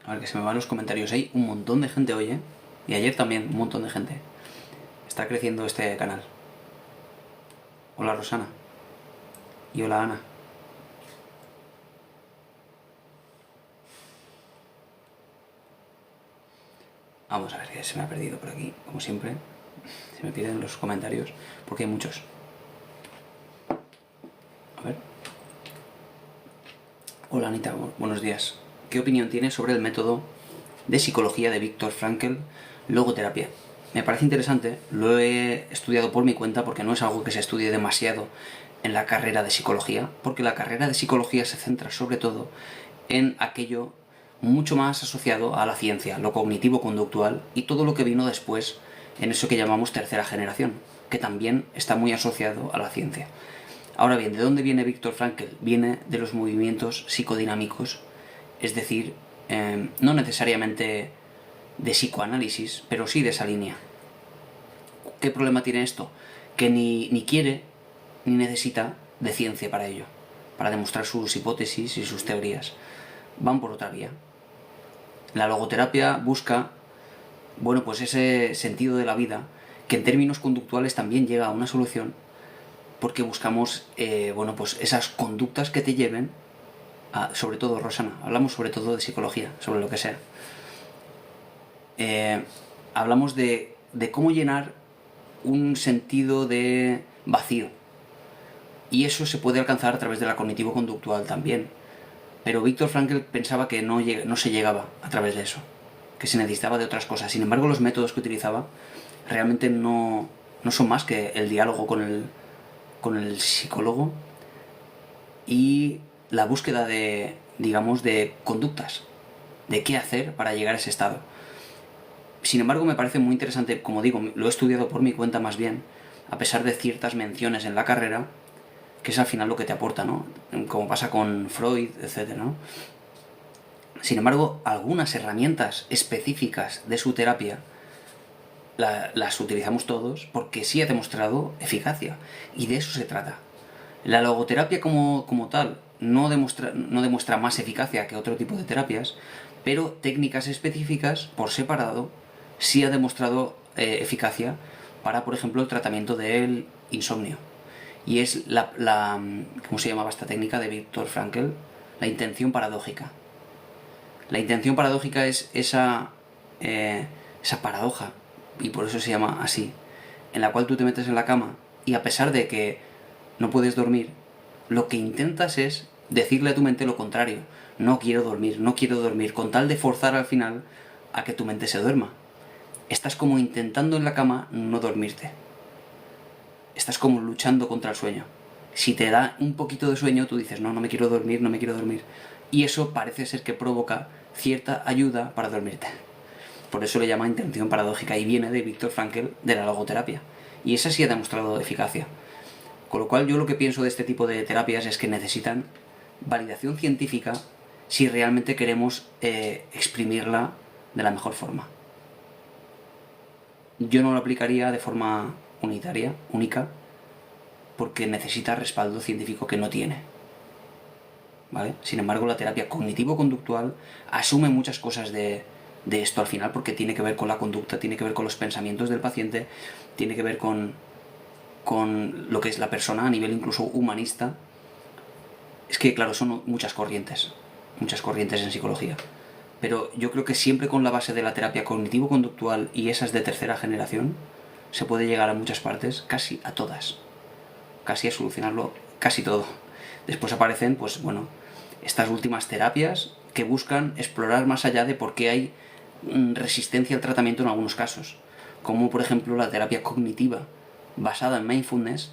A ver, que se me van los comentarios. Hay un montón de gente hoy, ¿eh? Y ayer también, un montón de gente. Está creciendo este canal. Hola Rosana. Y hola Ana. Vamos a ver, que se me ha perdido por aquí, como siempre. Se me pierden los comentarios, porque hay muchos. A ver. Hola Anita, buenos días. ¿Qué opinión tienes sobre el método de psicología de Viktor Frankl, logoterapia? Me parece interesante, lo he estudiado por mi cuenta porque no es algo que se estudie demasiado en la carrera de psicología, porque la carrera de psicología se centra sobre todo en aquello mucho más asociado a la ciencia, lo cognitivo-conductual y todo lo que vino después en eso que llamamos tercera generación, que también está muy asociado a la ciencia. Ahora bien, ¿de dónde viene Viktor Frankl? Viene de los movimientos psicodinámicos, es decir, no necesariamente de psicoanálisis, pero sí de esa línea. ¿Qué problema tiene esto? Que ni quiere ni necesita de ciencia para ello, para demostrar sus hipótesis y sus teorías. Van por otra vía. La logoterapia busca, bueno, pues ese sentido de la vida, que en términos conductuales también llega a una solución, porque buscamos, bueno, pues esas conductas que te lleven a, sobre todo, Rosana, hablamos sobre todo de psicología, sobre lo que sea. Hablamos de cómo llenar un sentido de vacío. Y eso se puede alcanzar a través de la cognitivo-conductual también. Pero Viktor Frankl pensaba que no se llegaba a través de eso, que se necesitaba de otras cosas. Sin embargo, los métodos que utilizaba realmente no son más que el diálogo con el psicólogo y la búsqueda de, digamos, de conductas, de qué hacer para llegar a ese estado. Sin embargo, me parece muy interesante, como digo, lo he estudiado por mi cuenta más bien, a pesar de ciertas menciones en la carrera, que es al final lo que te aporta, ¿no? Como pasa con Freud, etc., ¿no? Sin embargo, algunas herramientas específicas de su terapia las utilizamos todos porque sí ha demostrado eficacia, y de eso se trata. La logoterapia como tal no demuestra más eficacia que otro tipo de terapias, pero técnicas específicas, por separado, sí ha demostrado eficacia para, por ejemplo, el tratamiento del insomnio. Y es ¿cómo se llamaba esta técnica de Viktor Frankl? La intención paradójica. La intención paradójica es esa paradoja, y por eso se llama así, en la cual tú te metes en la cama y a pesar de que no puedes dormir, lo que intentas es decirle a tu mente lo contrario. No quiero dormir, con tal de forzar al final a que tu mente se duerma. Estás como intentando en la cama no dormirte. Estás como luchando contra el sueño. Si te da un poquito de sueño, tú dices, no me quiero dormir. Y eso parece ser que provoca cierta ayuda para dormirte. Por eso le llama intención paradójica y viene de Viktor Frankl, de la logoterapia. Y esa sí ha demostrado eficacia. Con lo cual yo lo que pienso de este tipo de terapias es que necesitan validación científica si realmente queremos exprimirla de la mejor forma. Yo no lo aplicaría de forma única, porque necesita respaldo científico que no tiene. ¿Vale? Sin embargo, la terapia cognitivo-conductual asume muchas cosas de esto al final, porque tiene que ver con la conducta, tiene que ver con los pensamientos del paciente, tiene que ver con lo que es la persona a nivel incluso humanista, Es que, claro, son muchas corrientes en psicología. Pero yo creo que siempre con la base de la terapia cognitivo-conductual y esas de tercera generación, se puede llegar a muchas partes, casi a todas. Casi a solucionarlo, casi todo. Después aparecen, pues bueno, estas últimas terapias que buscan explorar más allá de por qué hay resistencia al tratamiento en algunos casos. Como por ejemplo la terapia cognitiva basada en mindfulness,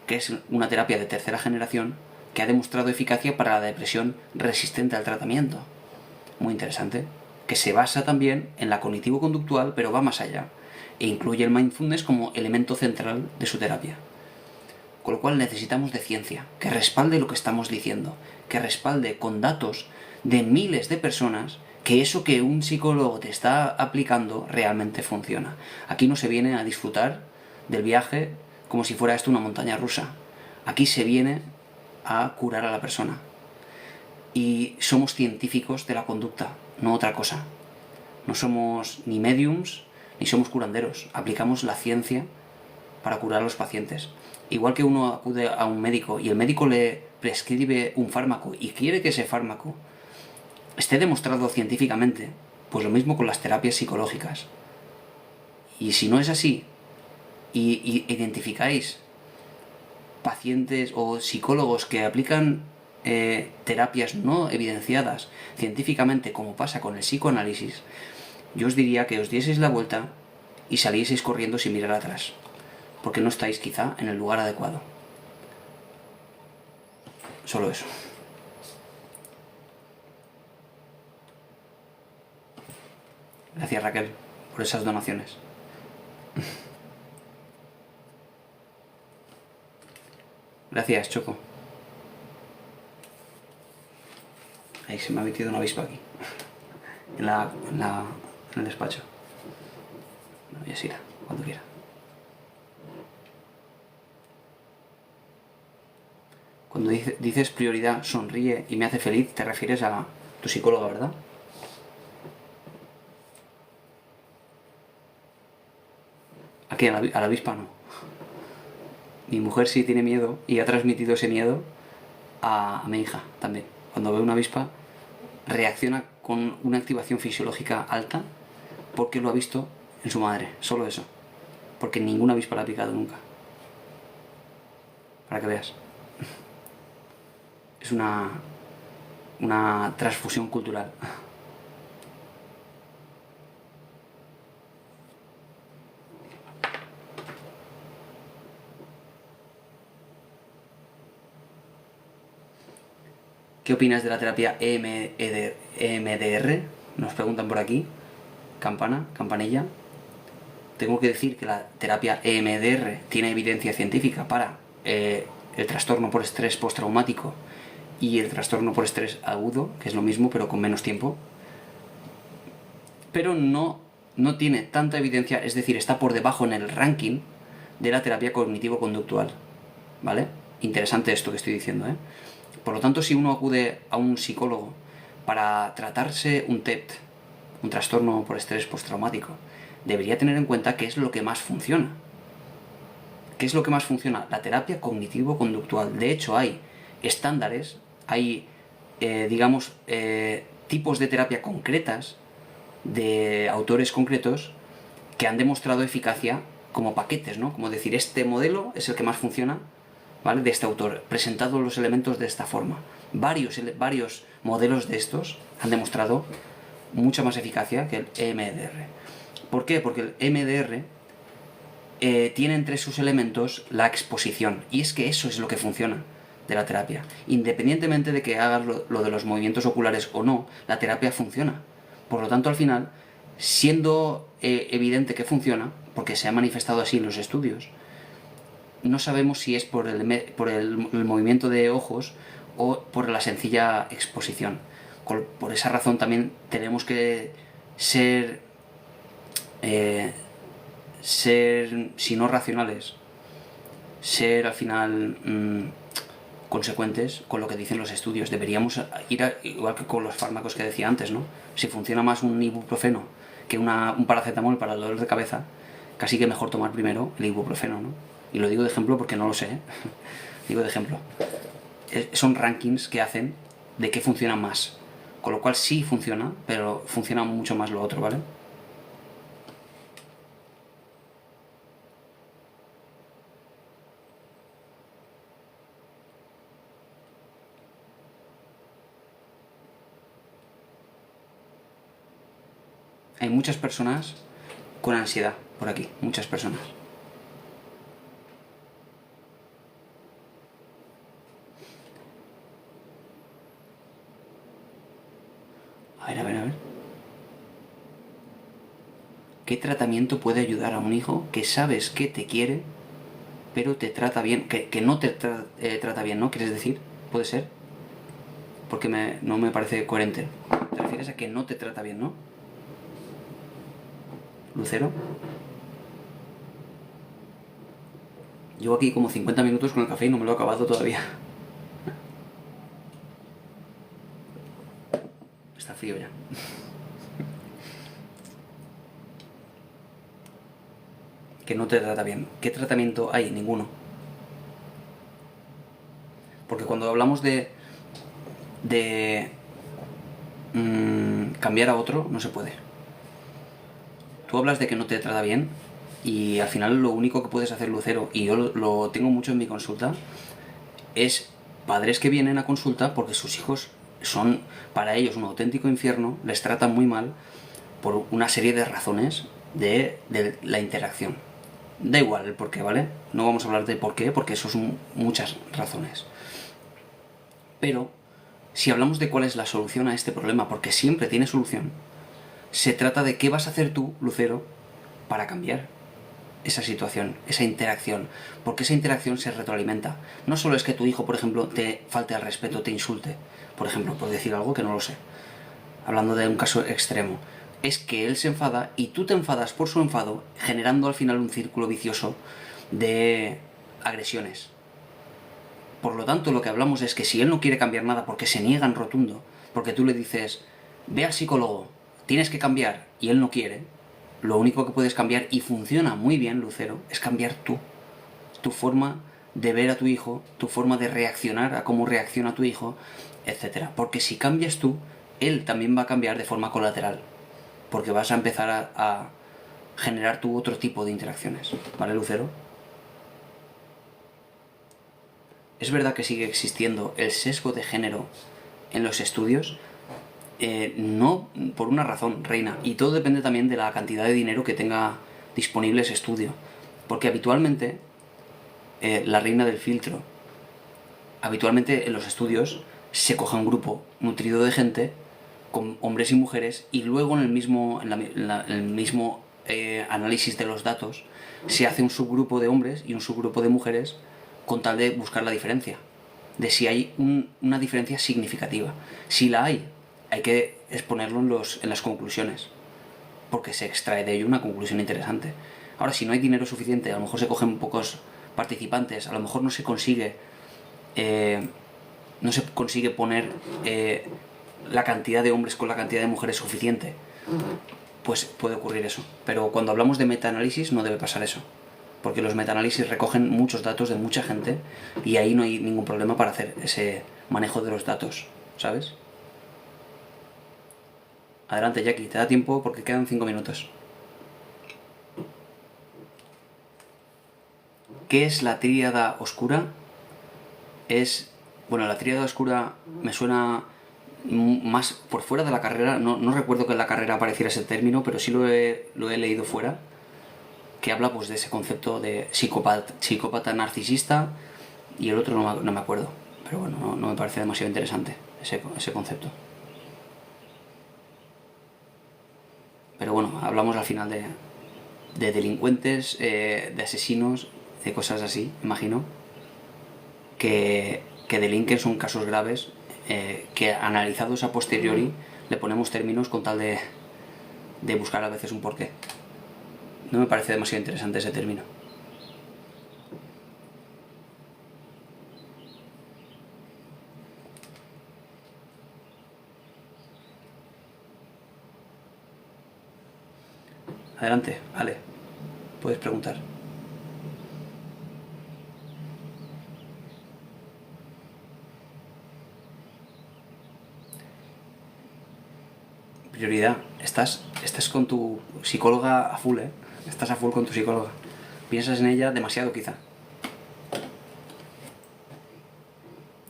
que es una terapia de tercera generación que ha demostrado eficacia para la depresión resistente al tratamiento. Muy interesante. Que se basa también en la cognitivo-conductual, pero va más allá, e incluye el mindfulness como elemento central de su terapia. Con lo cual necesitamos de ciencia, que respalde lo que estamos diciendo, que respalde con datos de miles de personas que eso que un psicólogo te está aplicando realmente funciona. Aquí no se viene a disfrutar del viaje como si fuera esto una montaña rusa. Aquí se viene a curar a la persona. Y somos científicos de la conducta, no otra cosa. No somos ni mediums, ni somos curanderos. Aplicamos la ciencia para curar a los pacientes. Igual que uno acude a un médico y el médico le prescribe un fármaco y quiere que ese fármaco esté demostrado científicamente, pues lo mismo con las terapias psicológicas. Y si no es así, y identificáis pacientes o psicólogos que aplican terapias no evidenciadas científicamente, como pasa con el psicoanálisis, yo os diría que os dieseis la vuelta y salieseis corriendo sin mirar atrás, porque no estáis quizá en el lugar adecuado. Solo eso. Gracias, Raquel, por esas donaciones. Gracias, Choco. Ahí se me ha metido una avispa aquí. En el despacho. Bueno, ya se irá, cuando quiera. Cuando dices prioridad, sonríe y me hace feliz, te refieres a tu psicóloga, ¿verdad? ¿A qué? A la avispa no. Mi mujer sí tiene miedo y ha transmitido ese miedo a mi hija también. Cuando ve una avispa, reacciona con una activación fisiológica alta porque lo ha visto en su madre. Solo eso. Porque ninguna avispa la ha picado nunca. Para que veas. Es una transfusión cultural. ¿Qué opinas de la terapia EMDR? Nos preguntan por aquí. Campanilla. Tengo que decir que la terapia EMDR tiene evidencia científica para el trastorno por estrés postraumático y el trastorno por estrés agudo, que es lo mismo pero con menos tiempo. Pero no tiene tanta evidencia, es decir, está por debajo en el ranking de la terapia cognitivo-conductual. ¿Vale? Interesante esto que estoy diciendo, ¿eh? Por lo tanto, si uno acude a un psicólogo para tratarse un TEPT, un trastorno por estrés postraumático, debería tener en cuenta qué es lo que más funciona. ¿Qué es lo que más funciona? La terapia cognitivo-conductual. De hecho, hay estándares, hay, tipos de terapia concretas de autores concretos que han demostrado eficacia como paquetes, ¿no? Como decir, este modelo es el que más funciona, ¿vale? De este autor, presentados los elementos de esta forma. Varios modelos de estos han demostrado mucha más eficacia que el EMDR. ¿Por qué? Porque el EMDR tiene entre sus elementos la exposición, y es que eso es lo que funciona de la terapia. Independientemente de que hagas lo de los movimientos oculares o no, la terapia funciona. Por lo tanto, al final, siendo evidente que funciona, porque se ha manifestado así en los estudios, no sabemos si es por el movimiento de ojos o por la sencilla exposición. Por esa razón también tenemos que ser, si no racionales, ser al final consecuentes con lo que dicen los estudios. Deberíamos ir igual que con los fármacos que decía antes, ¿no? Si funciona más un ibuprofeno que un paracetamol para el dolor de cabeza, casi que mejor tomar primero el ibuprofeno, ¿no? Y lo digo de ejemplo porque no lo sé, ¿eh? Digo de ejemplo. son rankings que hacen de qué funciona más. Con lo cual sí funciona, pero funciona mucho más lo otro, ¿vale? Hay muchas personas con ansiedad por aquí, muchas personas. A ver, a ver, a ver. ¿Qué tratamiento puede ayudar a un hijo que sabes que te quiere, pero te trata bien? Que no te trata bien, ¿no? ¿Quieres decir? ¿Puede ser? Porque no me parece coherente. ¿Te refieres a que no te trata bien, no? ¿Lucero? Llevo aquí como 50 minutos con el café y no me lo he acabado todavía. Está frío ya. Que no te trata bien. ¿Qué tratamiento hay? Ninguno. Porque cuando hablamos de cambiar a otro, no se puede. Tú hablas de que no te trata bien y al final lo único que puedes hacer, Lucero, y yo lo tengo mucho en mi consulta, es padres que vienen a consulta porque sus hijos son para ellos un auténtico infierno, les tratan muy mal por una serie de razones de la interacción. Da igual el por qué, ¿vale? No vamos a hablar de por qué, porque eso son muchas razones. Pero si hablamos de cuál es la solución a este problema, porque siempre tiene solución, se trata de qué vas a hacer tú, Lucero, para cambiar esa situación, esa interacción, porque esa interacción se retroalimenta. No solo es que tu hijo, por ejemplo, te falte al respeto, te insulte, por ejemplo, por decir algo que no lo sé, hablando de un caso extremo, es que él se enfada y tú te enfadas por su enfado, generando al final un círculo vicioso de agresiones. Por lo tanto, lo que hablamos es que si él no quiere cambiar nada porque se niega en rotundo, porque tú le dices, ve al psicólogo, tienes que cambiar, y él no quiere, lo único que puedes cambiar, y funciona muy bien, Lucero, es cambiar tú. Tu forma de ver a tu hijo, tu forma de reaccionar a cómo reacciona tu hijo, etc. Porque si cambias tú, él también va a cambiar de forma colateral. Porque vas a empezar a generar tú otro tipo de interacciones. ¿Vale, Lucero? Es verdad que sigue existiendo el sesgo de género en los estudios, no por una razón, reina, y todo depende también de la cantidad de dinero que tenga disponible ese estudio, porque habitualmente la reina del filtro, habitualmente en los estudios se coge un grupo nutrido de gente, con hombres y mujeres, y luego en el mismo, análisis de los datos se hace un subgrupo de hombres y un subgrupo de mujeres con tal de buscar la diferencia, de si hay una diferencia significativa. Si la hay que exponerlo en las conclusiones, porque se extrae de ello una conclusión interesante. Ahora, si no hay dinero suficiente, a lo mejor se cogen pocos participantes, a lo mejor no se consigue poner la cantidad de hombres con la cantidad de mujeres suficiente, pues puede ocurrir eso. Pero cuando hablamos de metaanálisis no debe pasar eso, porque los metaanálisis recogen muchos datos de mucha gente y ahí no hay ningún problema para hacer ese manejo de los datos, ¿sabes? Adelante, Jackie, te da tiempo porque quedan 5 minutos. ¿Qué es la tríada oscura? Bueno, la tríada oscura me suena más por fuera de la carrera, no recuerdo que en la carrera apareciera ese término, pero sí lo he leído fuera, que habla pues de ese concepto de psicópata narcisista, y el otro no me acuerdo, pero bueno, no me parece demasiado interesante ese concepto. Pero bueno, hablamos al final de delincuentes, de asesinos, de cosas así, imagino, que delinquen, son casos graves, que analizados a posteriori le ponemos términos con tal de buscar a veces un porqué. No me parece demasiado interesante ese término. Adelante, vale, puedes preguntar. prioridad. Estás con tu psicóloga a full, ¿eh? Estás a full con tu psicóloga. Piensas en ella demasiado, quizá.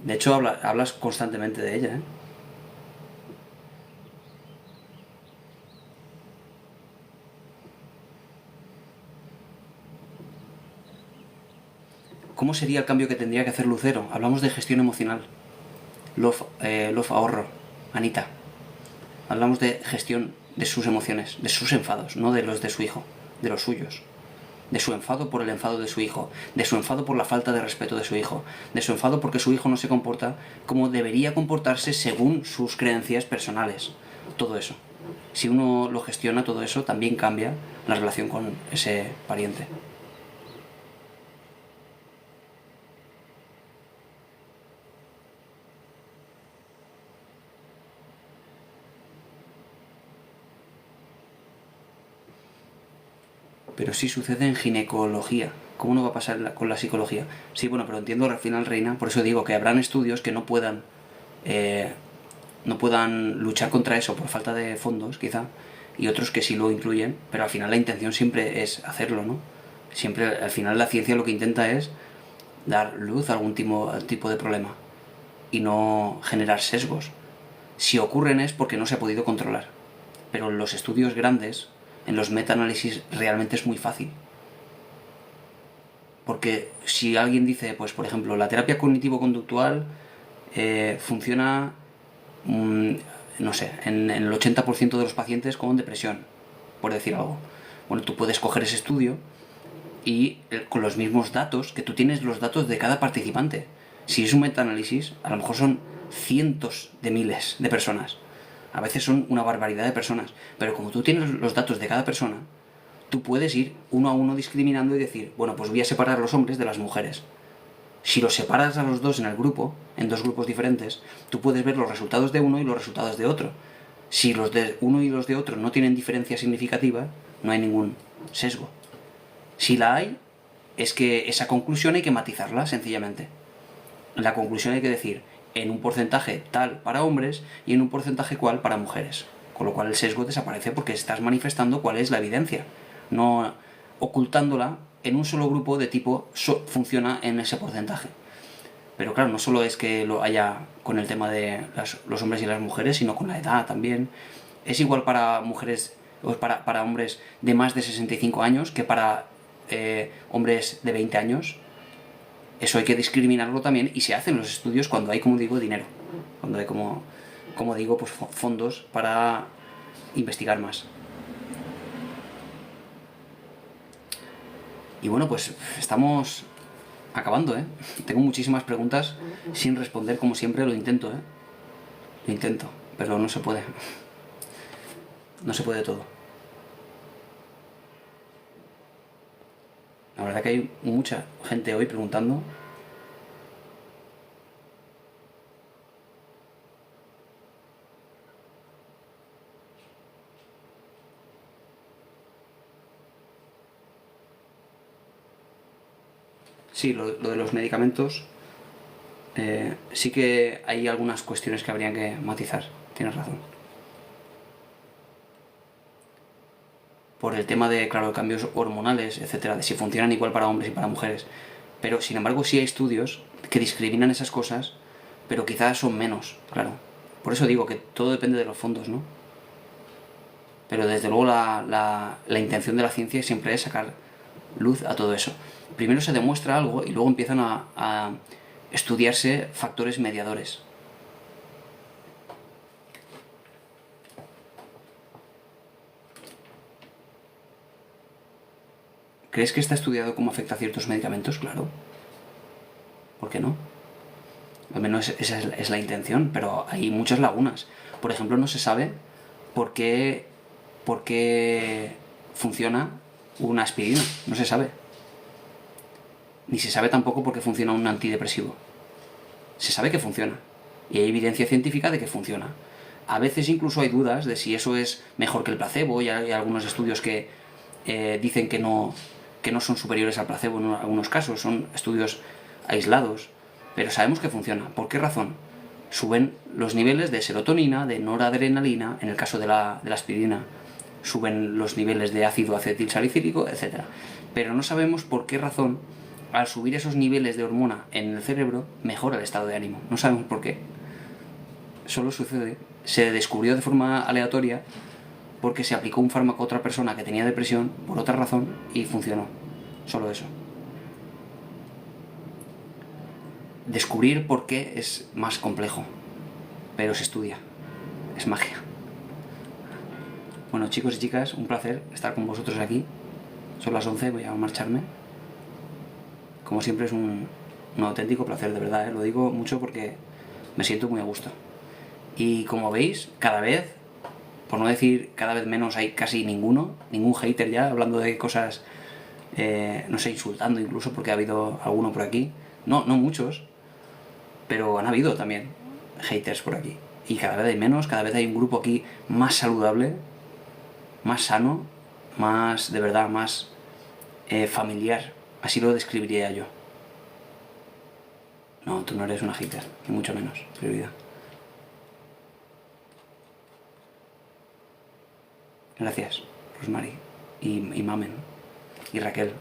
De hecho, hablas constantemente de ella, ¿eh? ¿Cómo sería el cambio que tendría que hacer Lucero? Hablamos de gestión emocional. Love ahorro. Anita. Hablamos de gestión de sus emociones, de sus enfados, no de los de su hijo, de los suyos. De su enfado por el enfado de su hijo, de su enfado por la falta de respeto de su hijo, de su enfado porque su hijo no se comporta como debería comportarse según sus creencias personales. Todo eso. Si uno lo gestiona, todo eso también cambia la relación con ese pariente. Pero sí sucede en ginecología. ¿Cómo no va a pasar con la psicología? Sí, bueno, pero entiendo al final, Reina, por eso digo que habrán estudios que no puedan luchar contra eso por falta de fondos, quizá, y otros que sí lo incluyen, pero al final la intención siempre es hacerlo, ¿no? Siempre, al final la ciencia lo que intenta es dar luz a algún tipo de problema y no generar sesgos. Si ocurren es porque no se ha podido controlar, pero en los estudios grandes, en los meta-análisis, realmente es muy fácil. Porque si alguien dice, pues por ejemplo, la terapia cognitivo-conductual funciona, no sé, en el 80% de los pacientes con depresión, por decir algo. Bueno, tú puedes coger ese estudio y con los mismos datos, que tú tienes los datos de cada participante. Si es un metaanálisis, a lo mejor son cientos de miles de personas. A veces son una barbaridad de personas. Pero como tú tienes los datos de cada persona, tú puedes ir uno a uno discriminando y decir, bueno, pues voy a separar a los hombres de las mujeres. Si los separas a los dos en el grupo, en dos grupos diferentes, tú puedes ver los resultados de uno y los resultados de otro. Si los de uno y los de otro no tienen diferencia significativa, no hay ningún sesgo. Si la hay, es que esa conclusión hay que matizarla, sencillamente. La conclusión hay que decir, en un porcentaje tal para hombres y en un porcentaje cual para mujeres. Con lo cual el sesgo desaparece porque estás manifestando cuál es la evidencia, no ocultándola en un solo grupo de tipo funciona en ese porcentaje. Pero claro, no solo es que lo haya con el tema de los hombres y las mujeres, sino con la edad también. Es igual para mujeres, para hombres de más de 65 años que para hombres de 20 años. Eso hay que discriminarlo también y se hacen los estudios cuando hay, como digo, dinero. Cuando hay, como digo, pues fondos para investigar más. Y bueno, pues estamos acabando, ¿eh? Tengo muchísimas preguntas sin responder, como siempre, lo intento, ¿eh? Lo intento, pero no se puede. No se puede todo. La verdad que hay mucha gente hoy preguntando. Sí, lo de los medicamentos, sí que hay algunas cuestiones que habrían que matizar, tienes razón. Por el tema de, claro, cambios hormonales, etcétera, de si funcionan igual para hombres y para mujeres. Pero, sin embargo, sí hay estudios que discriminan esas cosas, pero quizás son menos, claro. Por eso digo que todo depende de los fondos, ¿no? Pero desde luego la intención de la ciencia siempre es sacar luz a todo eso. Primero se demuestra algo y luego empiezan a estudiarse factores mediadores. ¿Crees que está estudiado cómo afecta a ciertos medicamentos? Claro. ¿Por qué no? Al menos esa es la intención, pero hay muchas lagunas. Por ejemplo, no se sabe por qué funciona una aspirina. No se sabe. Ni se sabe tampoco por qué funciona un antidepresivo. Se sabe que funciona. Y hay evidencia científica de que funciona. A veces incluso hay dudas de si eso es mejor que el placebo, y hay algunos estudios que dicen que no son superiores al placebo en algunos casos, son estudios aislados, pero sabemos que funciona. ¿Por qué razón? suben los niveles de serotonina, de noradrenalina, en el caso de la aspirina, suben los niveles de ácido acetilsalicílico, etc. Pero no sabemos por qué razón, al subir esos niveles de hormona en el cerebro, mejora el estado de ánimo. No sabemos por qué. Solo sucede. Se descubrió de forma aleatoria porque se aplicó un fármaco a otra persona que tenía depresión por otra razón y funcionó. Solo eso. Descubrir por qué es más complejo, pero se estudia. Es magia. Bueno, chicos y chicas, un placer estar con vosotros aquí. Son las 11, voy a marcharme. Como siempre es un auténtico placer, de verdad, ¿eh? Lo digo mucho porque me siento muy a gusto. Y como veis, cada vez, por no decir cada vez menos, hay casi ningún hater ya, hablando de cosas, no sé, insultando incluso, porque ha habido alguno por aquí. No muchos, pero han habido también haters por aquí. Y cada vez hay menos, cada vez hay un grupo aquí más saludable, más sano, más, de verdad, más familiar. Así lo describiría yo. No, tú no eres una hater, ni mucho menos, prioridad. Gracias, Rosmary, y Mamen, y Raquel,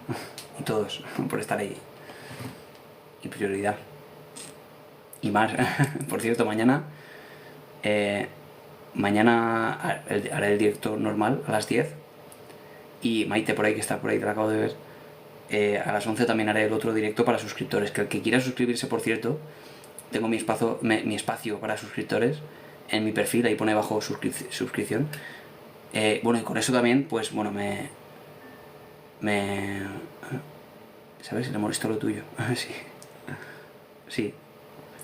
y todos, por estar ahí. Y prioridad. Y más, por cierto, mañana haré el directo normal a las 10. Y Maite por ahí, que está por ahí, te la acabo de ver, a las 11 también haré el otro directo para suscriptores. Que el que quiera suscribirse, por cierto, tengo mi espacio para suscriptores en mi perfil, ahí pone abajo suscripción. Bueno, y con eso también, pues bueno, ¿sabes? Le molesto lo tuyo. Sí.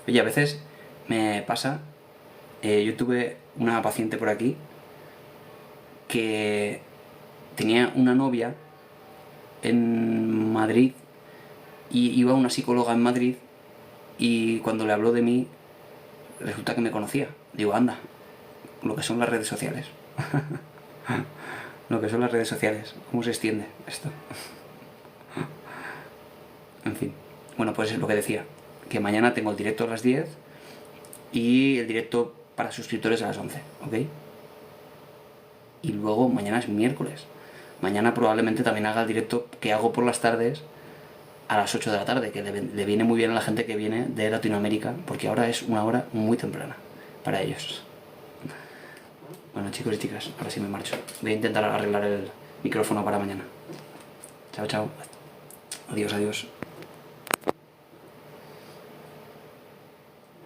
Oye, a veces me pasa, yo tuve una paciente por aquí que tenía una novia en Madrid y iba a una psicóloga en Madrid, y cuando le habló de mí resulta que me conocía. Digo, anda, lo que son las redes sociales. Lo que son las redes sociales, cómo se extiende esto. En fin, bueno, pues es lo que decía, que mañana tengo el directo a las 10 y el directo para suscriptores a las 11, ¿ok? Y luego mañana es miércoles. Mañana probablemente también haga el directo que hago por las tardes a las 8 de la tarde, que le viene muy bien a la gente que viene de Latinoamérica, porque ahora es una hora muy temprana para ellos. Bueno, chicos y chicas, ahora sí me marcho. Voy a intentar arreglar el micrófono para mañana. Chao, chao. Adiós, adiós.